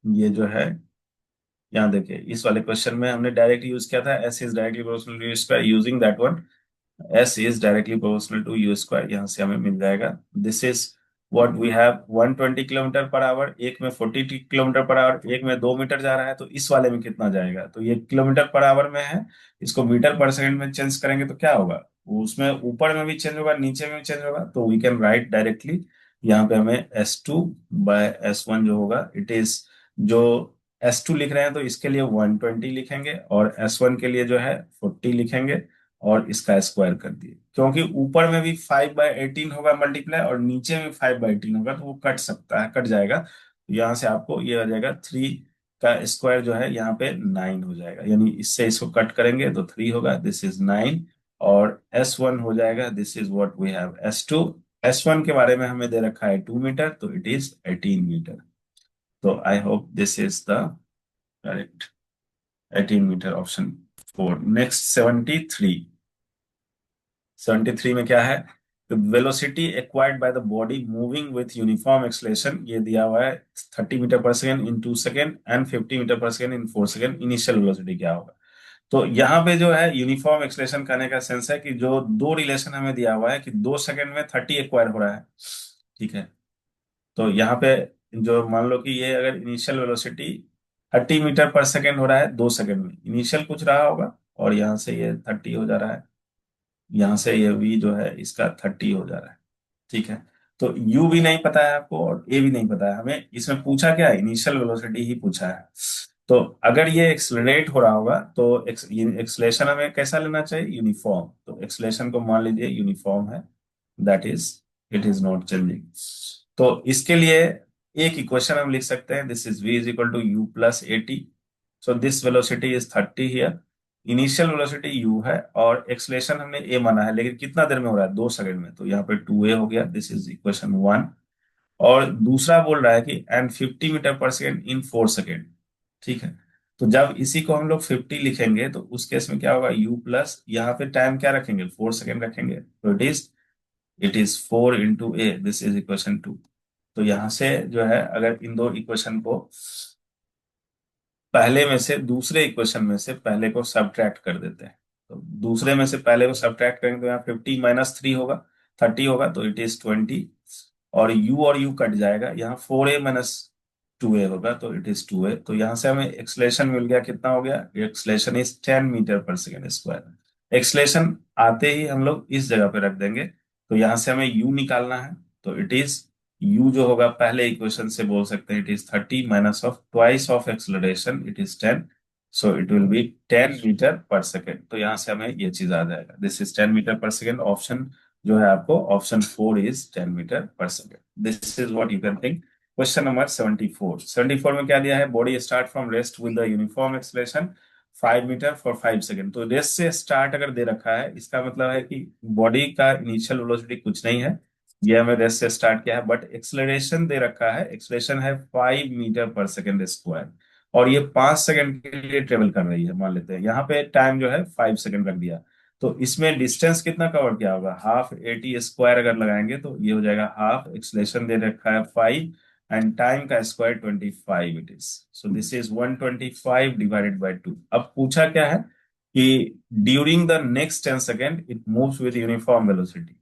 ये जो है, यहाँ देखिए इस वाले क्वेश्चन में हमने डायरेक्ट यूज किया था s is directly proportional to u square, using that one s is directly proportional to u square, यहाँ से हमें मिल जाएगा। This is what we have 120 kilometre per hour, एक में 40 किलोमीटर पर आवर, एक में 2 मीटर जा रहा है, तो इस वाले में कितना जाएगा, तो ये किलोमीटर पर आवर में है, इसको मीटर पर सेकंड में चेंज करेंगे तो क्या होगा, उसमें ऊपर में भी चेंज होगा नीचे में भी चेंज होगा। तो वी कैन राइट डायरेक्टली यहाँ पे हमें S2/S1 जो होगा, इट इज जो S2 लिख रहे हैं तो इसके लिए 120 लिखेंगे और S1 के लिए जो है 40 लिखेंगे और इसका स्क्वायर कर दिए, क्योंकि ऊपर में भी 5/18 होगा मल्टीप्लाई और नीचे में 5/18 होगा तो वो कट सकता है, कट जाएगा। तो यहाँ से आपको ये आ जाएगा 3 का स्क्वायर जो है यहाँ पे 9 हो जाएगा, यानी इससे इसको कट करेंगे तो 3 होगा, दिस इज 9। और S1 हो जाएगा, this is what we have S2। S1 के बारे में हमें दे रखा है 2 मीटर, तो इट इज 18 मीटर। तो I hope this is the correct 18 metre, option 4। Next 73। 73 में क्या है, velocity acquired by the body moving with uniform acceleration, ये दिया हुआ है 30 metre per second in 2 second and 50 metre per second in 4 second, initial velocity क्या होगा। तो यहाँ पे जो है यूनिफॉर्म एक्सलेशन करने का सेंस है कि जो दो रिलेशन हमें दिया हुआ है कि 2 सेकेंड में 30 एक्वायर हो रहा है। ठीक है। तो यहाँ पे जो मान लो कि ये अगर initial velocity 30 metre per second हो रहा है 2 सेकेंड में, इनिशियल कुछ रहा होगा और यहाँ से ये 30 हो जा रहा है, यहाँ से ये v जो है इसका 30 हो जा रहा है। ठीक है। तो u भी नहीं पता है आपको और a भी नहीं पता है, हमें इसमें पूछा क्या है, इनिशियल वेलोसिटी ही पूछा है। तो अगर ये एक्सलरेट हो रहा होगा तो एक्सलेशन हमें कैसा लेना चाहिए, यूनिफॉर्म। तो एक्सलेशन को मान लीजिए यूनिफॉर्म है, that is it is not changing. तो इसके लिए एक इक्वेशन हम लिख सकते हैं, this is v is equal to u plus a t. So this velocity is 30 here, initial velocity u है और एक्सलेशन हमने a माना है, लेकिन कितना देर में हो रहा है, 2 सेकंड में, तो यहाँ पे 2a हो गया, दिस इज इक्वेशन 1। और दूसरा बोल रहा है कि and 50 metre per second in 4 second. ठीक है। तो जब इसी को हम लोग 50 लिखेंगे तो उस केस में क्या होगा, u प्लस यहाँ पे टाइम क्या रखेंगे, 4 सेकेंड रखेंगे, तो it is 4 into A, this is equation 2। तो यहाँ से जो है अगर इन दो इक्वेशन को पहले में से दूसरे इक्वेशन में से पहले को सब्ट्रैक्ट कर देते हैं, तो दूसरे में से पहले को सब्ट्रैक्ट करेंगे तो यहाँ 50 - 3 होगा, 30 होगा, तो इट इज 20। और यू कट जाएगा, यहाँ 4a माइनस 2a होगा, तो इट इज 2a। तो यहाँ से हमें एक्सलेशन मिल गया, कितना हो गया, acceleration is 10 metre per second square. Acceleration आते ही हम लोग इस जगह पे रख देंगे, तो यहाँ से हमें u निकालना है। तो इट इज u जो होगा, पहले इक्वेशन से बोल सकते हैं, it is 30 minus of twice of acceleration, it is 10। So it will be 10 metre per second. तो यहाँ से हमें ये चीज आ जाएगा, this is 10 metre per second. Option जो है आपको option 4 is 10 metre per second. This is what you can think. Question number 74 में क्या दिया है, body start from rest with the uniform acceleration 5 metre for 5 second. तो रेस्ट से start अगर दे रखा है, इसका मतलब है कि बॉडी का इनिशियल वेलोसिटी कुछ नहीं है, ये हमें रेस्ट से स्टार्ट किया है, बट एक्सलरेशन दे रखा है, एक्सलेशन है 5 मीटर पर सेकेंड स्क्वायर, और ये 5 सेकेंड के लिए ट्रेवल कर रही है। मान लेते हैं यहाँ पे टाइम जो है 5 सेकेंड रख दिया, तो इसमें डिस्टेंस कितना कवर किया होगा, हाफ 80 स्क्वायर अगर लगाएंगे तो ये हो जाएगा हाफ, एक्सलेशन दे रखा है 5 एंड टाइम का square 25 it is. So this is 125 divided by 2। अब पूछा क्या है कि during the next 10 second it moves with uniform velocity.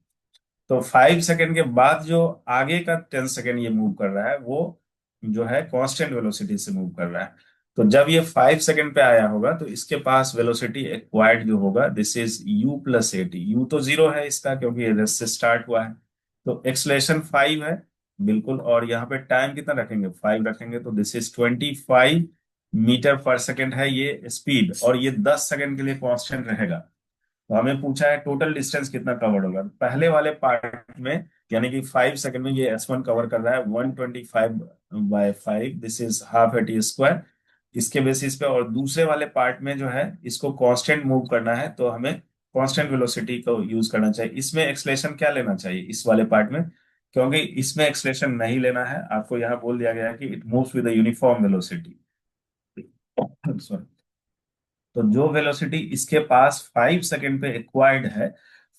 तो 5 सेकेंड के बाद जो आगे का 10 सेकेंड ये मूव कर रहा है, वो जो है कांस्टेंट वेलोसिटी से मूव कर रहा है। तो जब ये 5 सेकेंड पे आया होगा, तो इसके पास वेलोसिटी एक्वायर्ड जो होगा, दिस इज u+at। यू तो जीरो है इसका, क्योंकि ये रेस्ट से स्टार्ट हुआ है। तो एक्सलेशन 5 है बिल्कुल, और यहाँ पे टाइम कितना रखेंगे, 5 रखेंगे, तो this is 25 metre per second है ये स्पीड, और ये 10 सेकेंड के लिए कांस्टेंट रहेगा। तो हमें पूछा है टोटल डिस्टेंस कितना कवर्ड होगा। पहले वाले पार्ट में यानी कि 5 सेकेंड में ये S1 कवर कर रहा है 125/5, दिस इज हाफ 80 स्क्वायर, इसके बेसिस पे। और दूसरे वाले पार्ट में जो है, इसको कांस्टेंट मूव करना है, तो हमें कांस्टेंट वेलोसिटी को यूज करना चाहिए। इसमें एक्सलेशन क्या लेना चाहिए इस वाले पार्ट में, क्योंकि इसमें एक्सलेशन नहीं लेना है, आपको यहाँ बोल दिया गया है कि it moves with uniform velocity. Sorry. तो जो वेलोसिटी इसके पास 5 सेकेंड पे एक्वायर्ड है,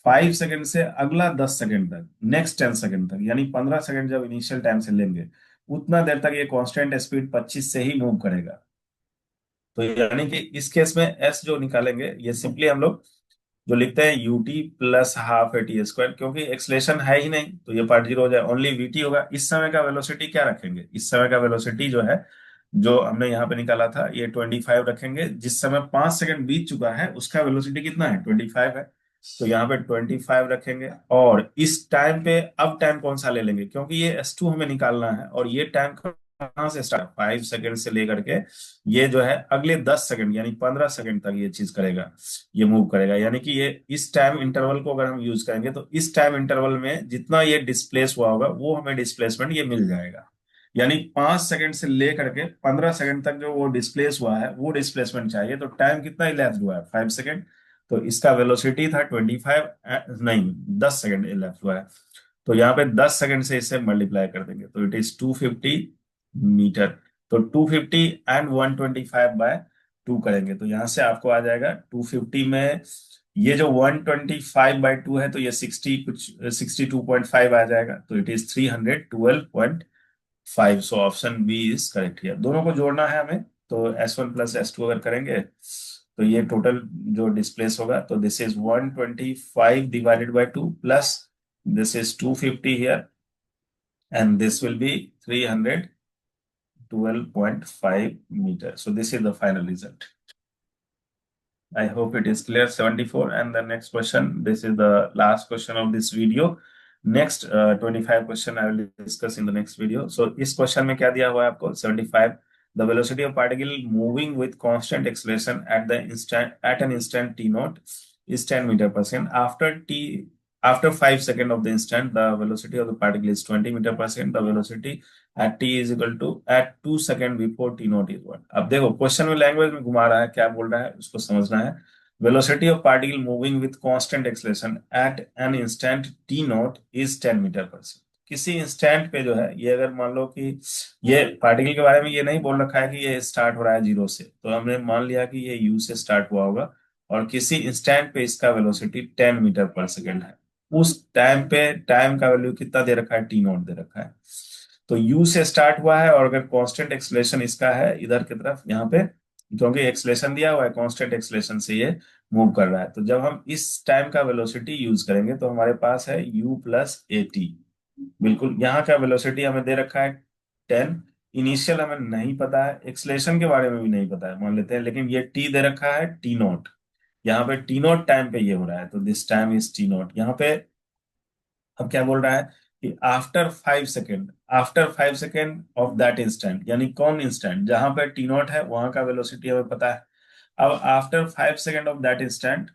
5 सेकेंड से अगला 10 सेकेंड तक, नेक्स्ट 10 सेकेंड तक, यानी 15 सेकेंड जब इनिशियल टाइम से लेंगे, उतना देर तक ये कांस्टेंट स्पीड 25 से ही मूव करेगा। तो यानी कि इस केस में एस जो निकालेंगे, ये सिंपली हम लोग जो लिखते हैं UT plus half eighty square, क्योंकि एक्सलेशन है ही नहीं, तो ये पार्ट जीरो हो जाए, ओनली वीटी होगा। इस समय का वेलोसिटी क्या रखेंगे, इस समय का वेलोसिटी जो है, जो हमने यहाँ पे निकाला था, ये 25 रखेंगे। जिस समय 5 सेकेंड बीत चुका है, उसका वेलोसिटी कितना है, 25 है, तो यहाँ पे 25 रखेंगे। और इस टाइम पे अब टाइम कौन सा ले लेंगे, क्योंकि ये S2 हमें निकालना है, और ये टाइम कहाँ से स्टार्ट, 5 सेकेंड से लेकर के ये जो है अगले 10 सेकेंड यानी 15 सेकेंड तक ये चीज करेगा, ये मूव करेगा। यानी कि ये इस टाइम इंटरवल को अगर हम यूज करेंगे, तो इस टाइम इंटरवल में जितना ये डिस्प्लेस हुआ होगा, वो हमें डिस्प्लेसमेंट ये मिल जाएगा। यानी 5 सेकेंड से लेकर के 15 सेकेंड तक जो वो डिस्प्लेस हुआ है, वो डिस्प्लेसमेंट चाहिए। तो टाइम कितना इलेप्स हुआ है, 5 सेकेंड। तो इसका वेलोसिटी था 25, नहीं 10 सेकेंड इलेप्स हुआ है। तो यहाँ पे 10 सेकेंड से इसे मल्टीप्लाई कर देंगे, तो इट इज 250 मीटर। तो 250 एंड 125/2 करेंगे, तो यहाँ से आपको आ जाएगा 250 में ये जो 125/2 है, तो ये 60 कुछ 62.5 आ जाएगा, तो it is 312.5। So option B is correct here. दोनों को जोड़ना है हमें, तो S1 प्लस S2 अगर करेंगे, तो ये टोटल जो डिस्प्लेस होगा, तो this is 125 divided by 2 plus this is 250 here, and this will B 312.5 meter. So this is the final result. I hope it is clear. 74, and the next question, this is the last question of this video. Next 25 question I will discuss in the next video. So इस question में क्या दिया हुआ है आपको, 75, the velocity of particle moving with constant acceleration at an instant t naught is 10 meter per second. After 5 seconds of the instant, the velocity of the particle is 20 meter per second. The velocity at t is equal to at 2 second before t naught is 1। अब देखो question में language में घुमा रहा है, क्या बोल रहा है उसको समझना है। Velocity of particle moving with constant acceleration at an instant t not is 10 metre per second. किसी इंस्टेंट पे जो है, ये अगर मान लो कि ये पार्टिकल के बारे में ये नहीं बोल रखा है कि ये स्टार्ट हो रहा है जीरो से, तो हमने मान लिया कि ये यू से स्टार्ट हुआ होगा, और किसी इंस्टेंट पे इसका वेलोसिटी 10 मीटर पर सेकेंड है। उस टाइम पे टाइम का वैल्यू कितना दे रखा है, टी नॉट दे रखा है। तो u से स्टार्ट हुआ है, और अगर कांस्टेंट एक्सलेशन इसका है इधर की तरफ, यहाँ पे क्योंकि एक्सलेशन दिया हुआ है, कांस्टेंट एक्सलेशन से ये मूव कर रहा है। तो जब हम इस टाइम का वेलोसिटी यूज करेंगे, तो हमारे पास है u+at। बिल्कुल, यहाँ का वेलोसिटी हमें दे रखा है 10। इनिशियल हमें नहीं पता है, एक्सलेशन के बारे में भी नहीं पता है मान लेते हैं, लेकिन ये टी दे रखा है टी नॉट। यहाँ पे टी नॉट टाइम पे ये हो रहा है, तो this time is t not. यहाँ पे अब क्या बोल रहा है कि after 5 second of that instant, यानी कौन इंस्टेंट, जहां पे टी नॉट है वहां का वेलोसिटी हमें पता है। अब after 5 second of that instant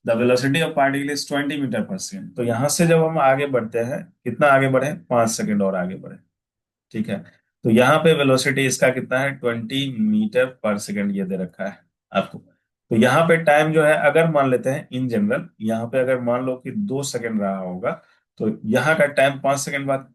the velocity of particle is 20 metre per second. तो यहां से जब हम आगे बढ़ते हैं, कितना आगे बढ़े, 5 सेकेंड और आगे बढ़े, ठीक है। तो यहाँ पे वेलोसिटी इसका कितना है, 20 मीटर पर सेकेंड ये दे रखा है आपको। तो यहाँ पे टाइम जो है, अगर मान लेते हैं इन जनरल, यहाँ पे अगर मान लो कि 2 सेकेंड रहा होगा, तो यहाँ का टाइम 5 सेकेंड बाद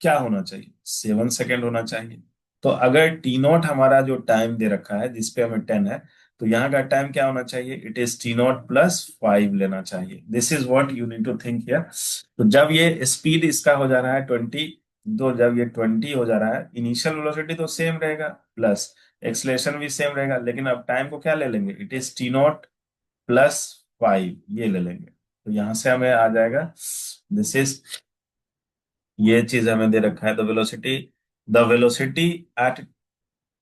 क्या होना चाहिए, 7 सेकेंड होना चाहिए। तो अगर टी नॉट हमारा जो टाइम दे रखा है जिसपे हमें 10 है, तो यहाँ का टाइम क्या होना चाहिए, it is t not plus 5 लेना चाहिए। This is what you need to think here. तो जब ये स्पीड इसका हो जा रहा है 20, तो जब ये 20 हो जा रहा है, इनिशियल वेलोसिटी तो सेम रहेगा, प्लस एक्सलेशन भी सेम रहेगा, लेकिन अब टाइम को क्या ले लेंगे, it is t not plus 5 ये ले लेंगे। तो यहां से हमें आ जाएगा, दिस इज, ये चीज हमें दे रखा है, the velocity at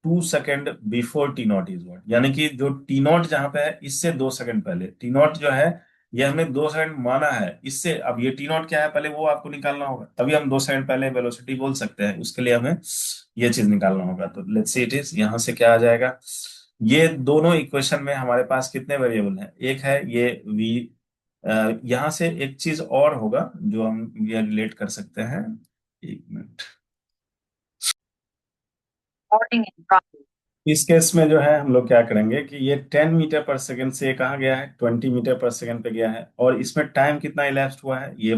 2 second before T not is what, यानी कि जो टी नॉट जहां पे है इससे 2 सेकेंड पहले, टी नॉट जो है ये हमने 2 सेकेंड माना है इससे। अब ये टी नॉट क्या है पहले वो आपको निकालना होगा, तभी हम 2 सेकेंड पहले वेलोसिटी बोल सकते हैं, उसके लिए हमें ये चीज निकालना होगा। तो लेट्स सी इट इज, यहाँ से क्या आ जाएगा, ये दोनों इक्वेशन में हमारे पास कितने वेरिएबल हैं, एक है ये v। यहाँ से एक चीज और होगा जो हम ये रिलेट कर सकते हैं, 1 मिनट। इस केस में जो है हम लोग क्या करेंगे कि ये 10 मीटर पर सेकेंड से कहाँ गया है, 20 मीटर पर सेकेंड पे गया है, और इसमें टाइम कितना इलेप्स हुआ है, ये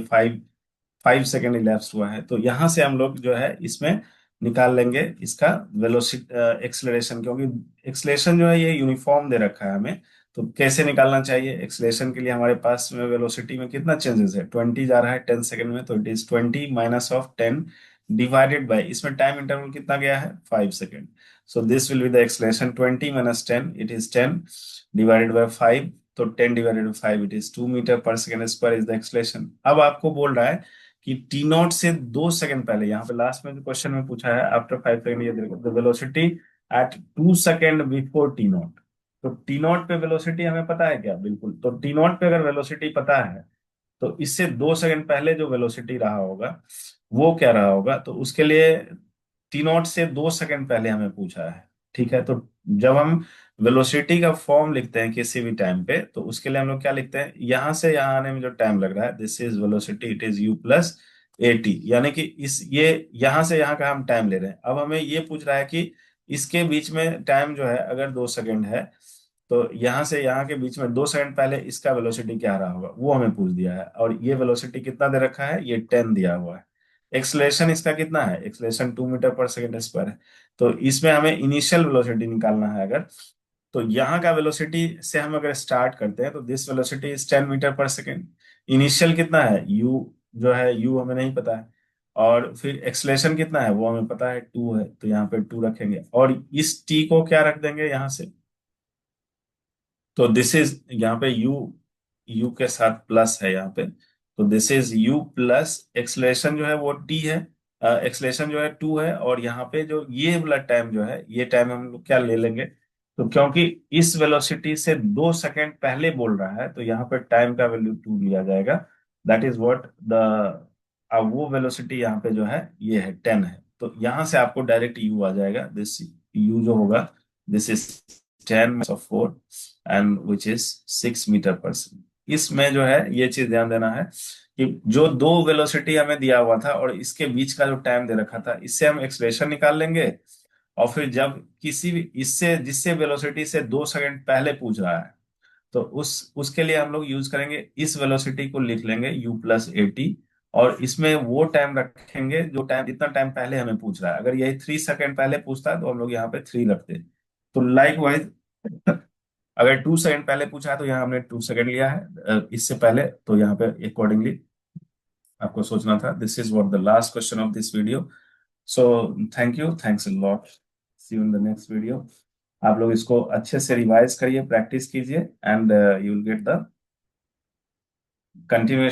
5 सेकेंड इलेप्स हुआ है। तो यहाँ से हम लोग जो है इसमें निकाल लेंगे इसका वेलोसिटी एक्सलेरेशन, क्योंकि एक्सलेरेशन जो है ये यूनिफॉर्म दे रखा है हमें। तो कैसे निकालना चाहिए एक्सलेरेशन के लिए, हमारे पास में वेलोसिटी में कितना चेंजेस है, 20 जा रहा है 10 सेकेंड में, तो इट इज 20 - 10 डिवाइडेड बाई, इसमें टाइम इंटरवल कितना गया है, 5 second. So this will be the acceleration, 20 minus 10, it is 10 divided by 5। तो 10 divided by 5 it is 2 metre per second square is the acceleration। अब आपको बोल रहा है कि टी नॉट से 2 सेकेंड पहले, यहाँ पे लास्ट में जो क्वेश्चन में पूछा है आफ्टर 5 सेकेंड, ये देखो the velocity at 2 second before T not. तो टी नॉट पे वेलोसिटी हमें पता है क्या, बिल्कुल। तो टी नॉट पे अगर वेलोसिटी पता है, तो इससे 2 सेकेंड पहले जो वेलोसिटी रहा होगा वो क्या रहा होगा, तो उसके लिए टी नॉट से 2 सेकेंड पहले हमें पूछा है, ठीक है। तो जब हम वेलोसिटी का फॉर्म लिखते हैं किसी भी टाइम पे, तो उसके लिए हम लोग क्या लिखते हैं, यहां से यहां आने में जो टाइम लग रहा है, this is velocity, it is you plus a T, यानी कि इस ये यहां से यहां का हम टाइम ले रहे हैं। अब हमें ये पूछ रहा है कि इसके बीच में टाइम जो है अगर 2 सेकेंड है, तो यहाँ से यहाँ के बीच में 2 सेकेंड पहले इसका वेलोसिटी क्या रहा होगा वो हमें पूछ दिया है, और ये वेलोसिटी कितना दे रखा है, ये 10 दिया हुआ है। एक्सलेशन इसका कितना है, acceleration 2 metre per second square है। तो इसमें हमें इनिशियल वेलोसिटी निकालना है अगर, तो यहाँ का वेलोसिटी से हम अगर स्टार्ट करते हैं, तो this velocity is 10 metre per second. Initial कितना है, यू जो है, यू हमें नहीं पता है, और फिर एक्सलेशन कितना है वो हमें पता है, 2 है, तो यहाँ पे 2 रखेंगे, और इस टी को क्या रख देंगे यहाँ से। तो दिस इज, यहाँ पे यू, यू के साथ प्लस है यहाँ पे, तो this is you plus acceleration जो है वो टी है, एक्सलेशन जो है 2 है, और यहाँ पे जो ये वाला टाइम जो है, ये टाइम हम लोग क्या ले लेंगे, तो क्योंकि इस वेलोसिटी से 2 सेकेंड पहले बोल रहा है, तो यहाँ पे टाइम का वैल्यू 2 लिया जाएगा। दैट इज व्हाट द, अब वो वेलोसिटी यहाँ पे जो है ये है 10 है, तो यहाँ से आपको डायरेक्ट यू आ जाएगा, दिस यू जो होगा, this is 10 - 4 and which is 6 metre per second. इसमें जो है ये चीज ध्यान देना है कि जो दो वेलोसिटी हमें दिया हुआ था और इसके बीच का जो टाइम दे रखा था, इससे हम एक्सप्रेशन निकाल लेंगे, और फिर जब किसी भी इससे जिससे वेलोसिटी से 2 सेकेंड पहले पूछ रहा है, तो उसके लिए हम लोग यूज करेंगे, इस वेलोसिटी को लिख लेंगे u प्लस ए टी, और इसमें वो टाइम रखेंगे जो टाइम, जितना टाइम पहले हमें पूछ रहा है। अगर यही 3 सेकेंड पहले पूछता है तो हम लोग यहाँ पे 3 रखते। तो लाइक वाइज अगर 2 सेकेंड पहले पूछा है तो यहाँ हमने 2 सेकेंड लिया है, इससे पहले, तो यहाँ पे अकॉर्डिंगली आपको सोचना था। This is what the last question of this video. So thank you, thanks a lot, see you in the next video. आप लोग इसको अच्छे से रिवाइज करिए, प्रैक्टिस कीजिए, and you will get the continuation.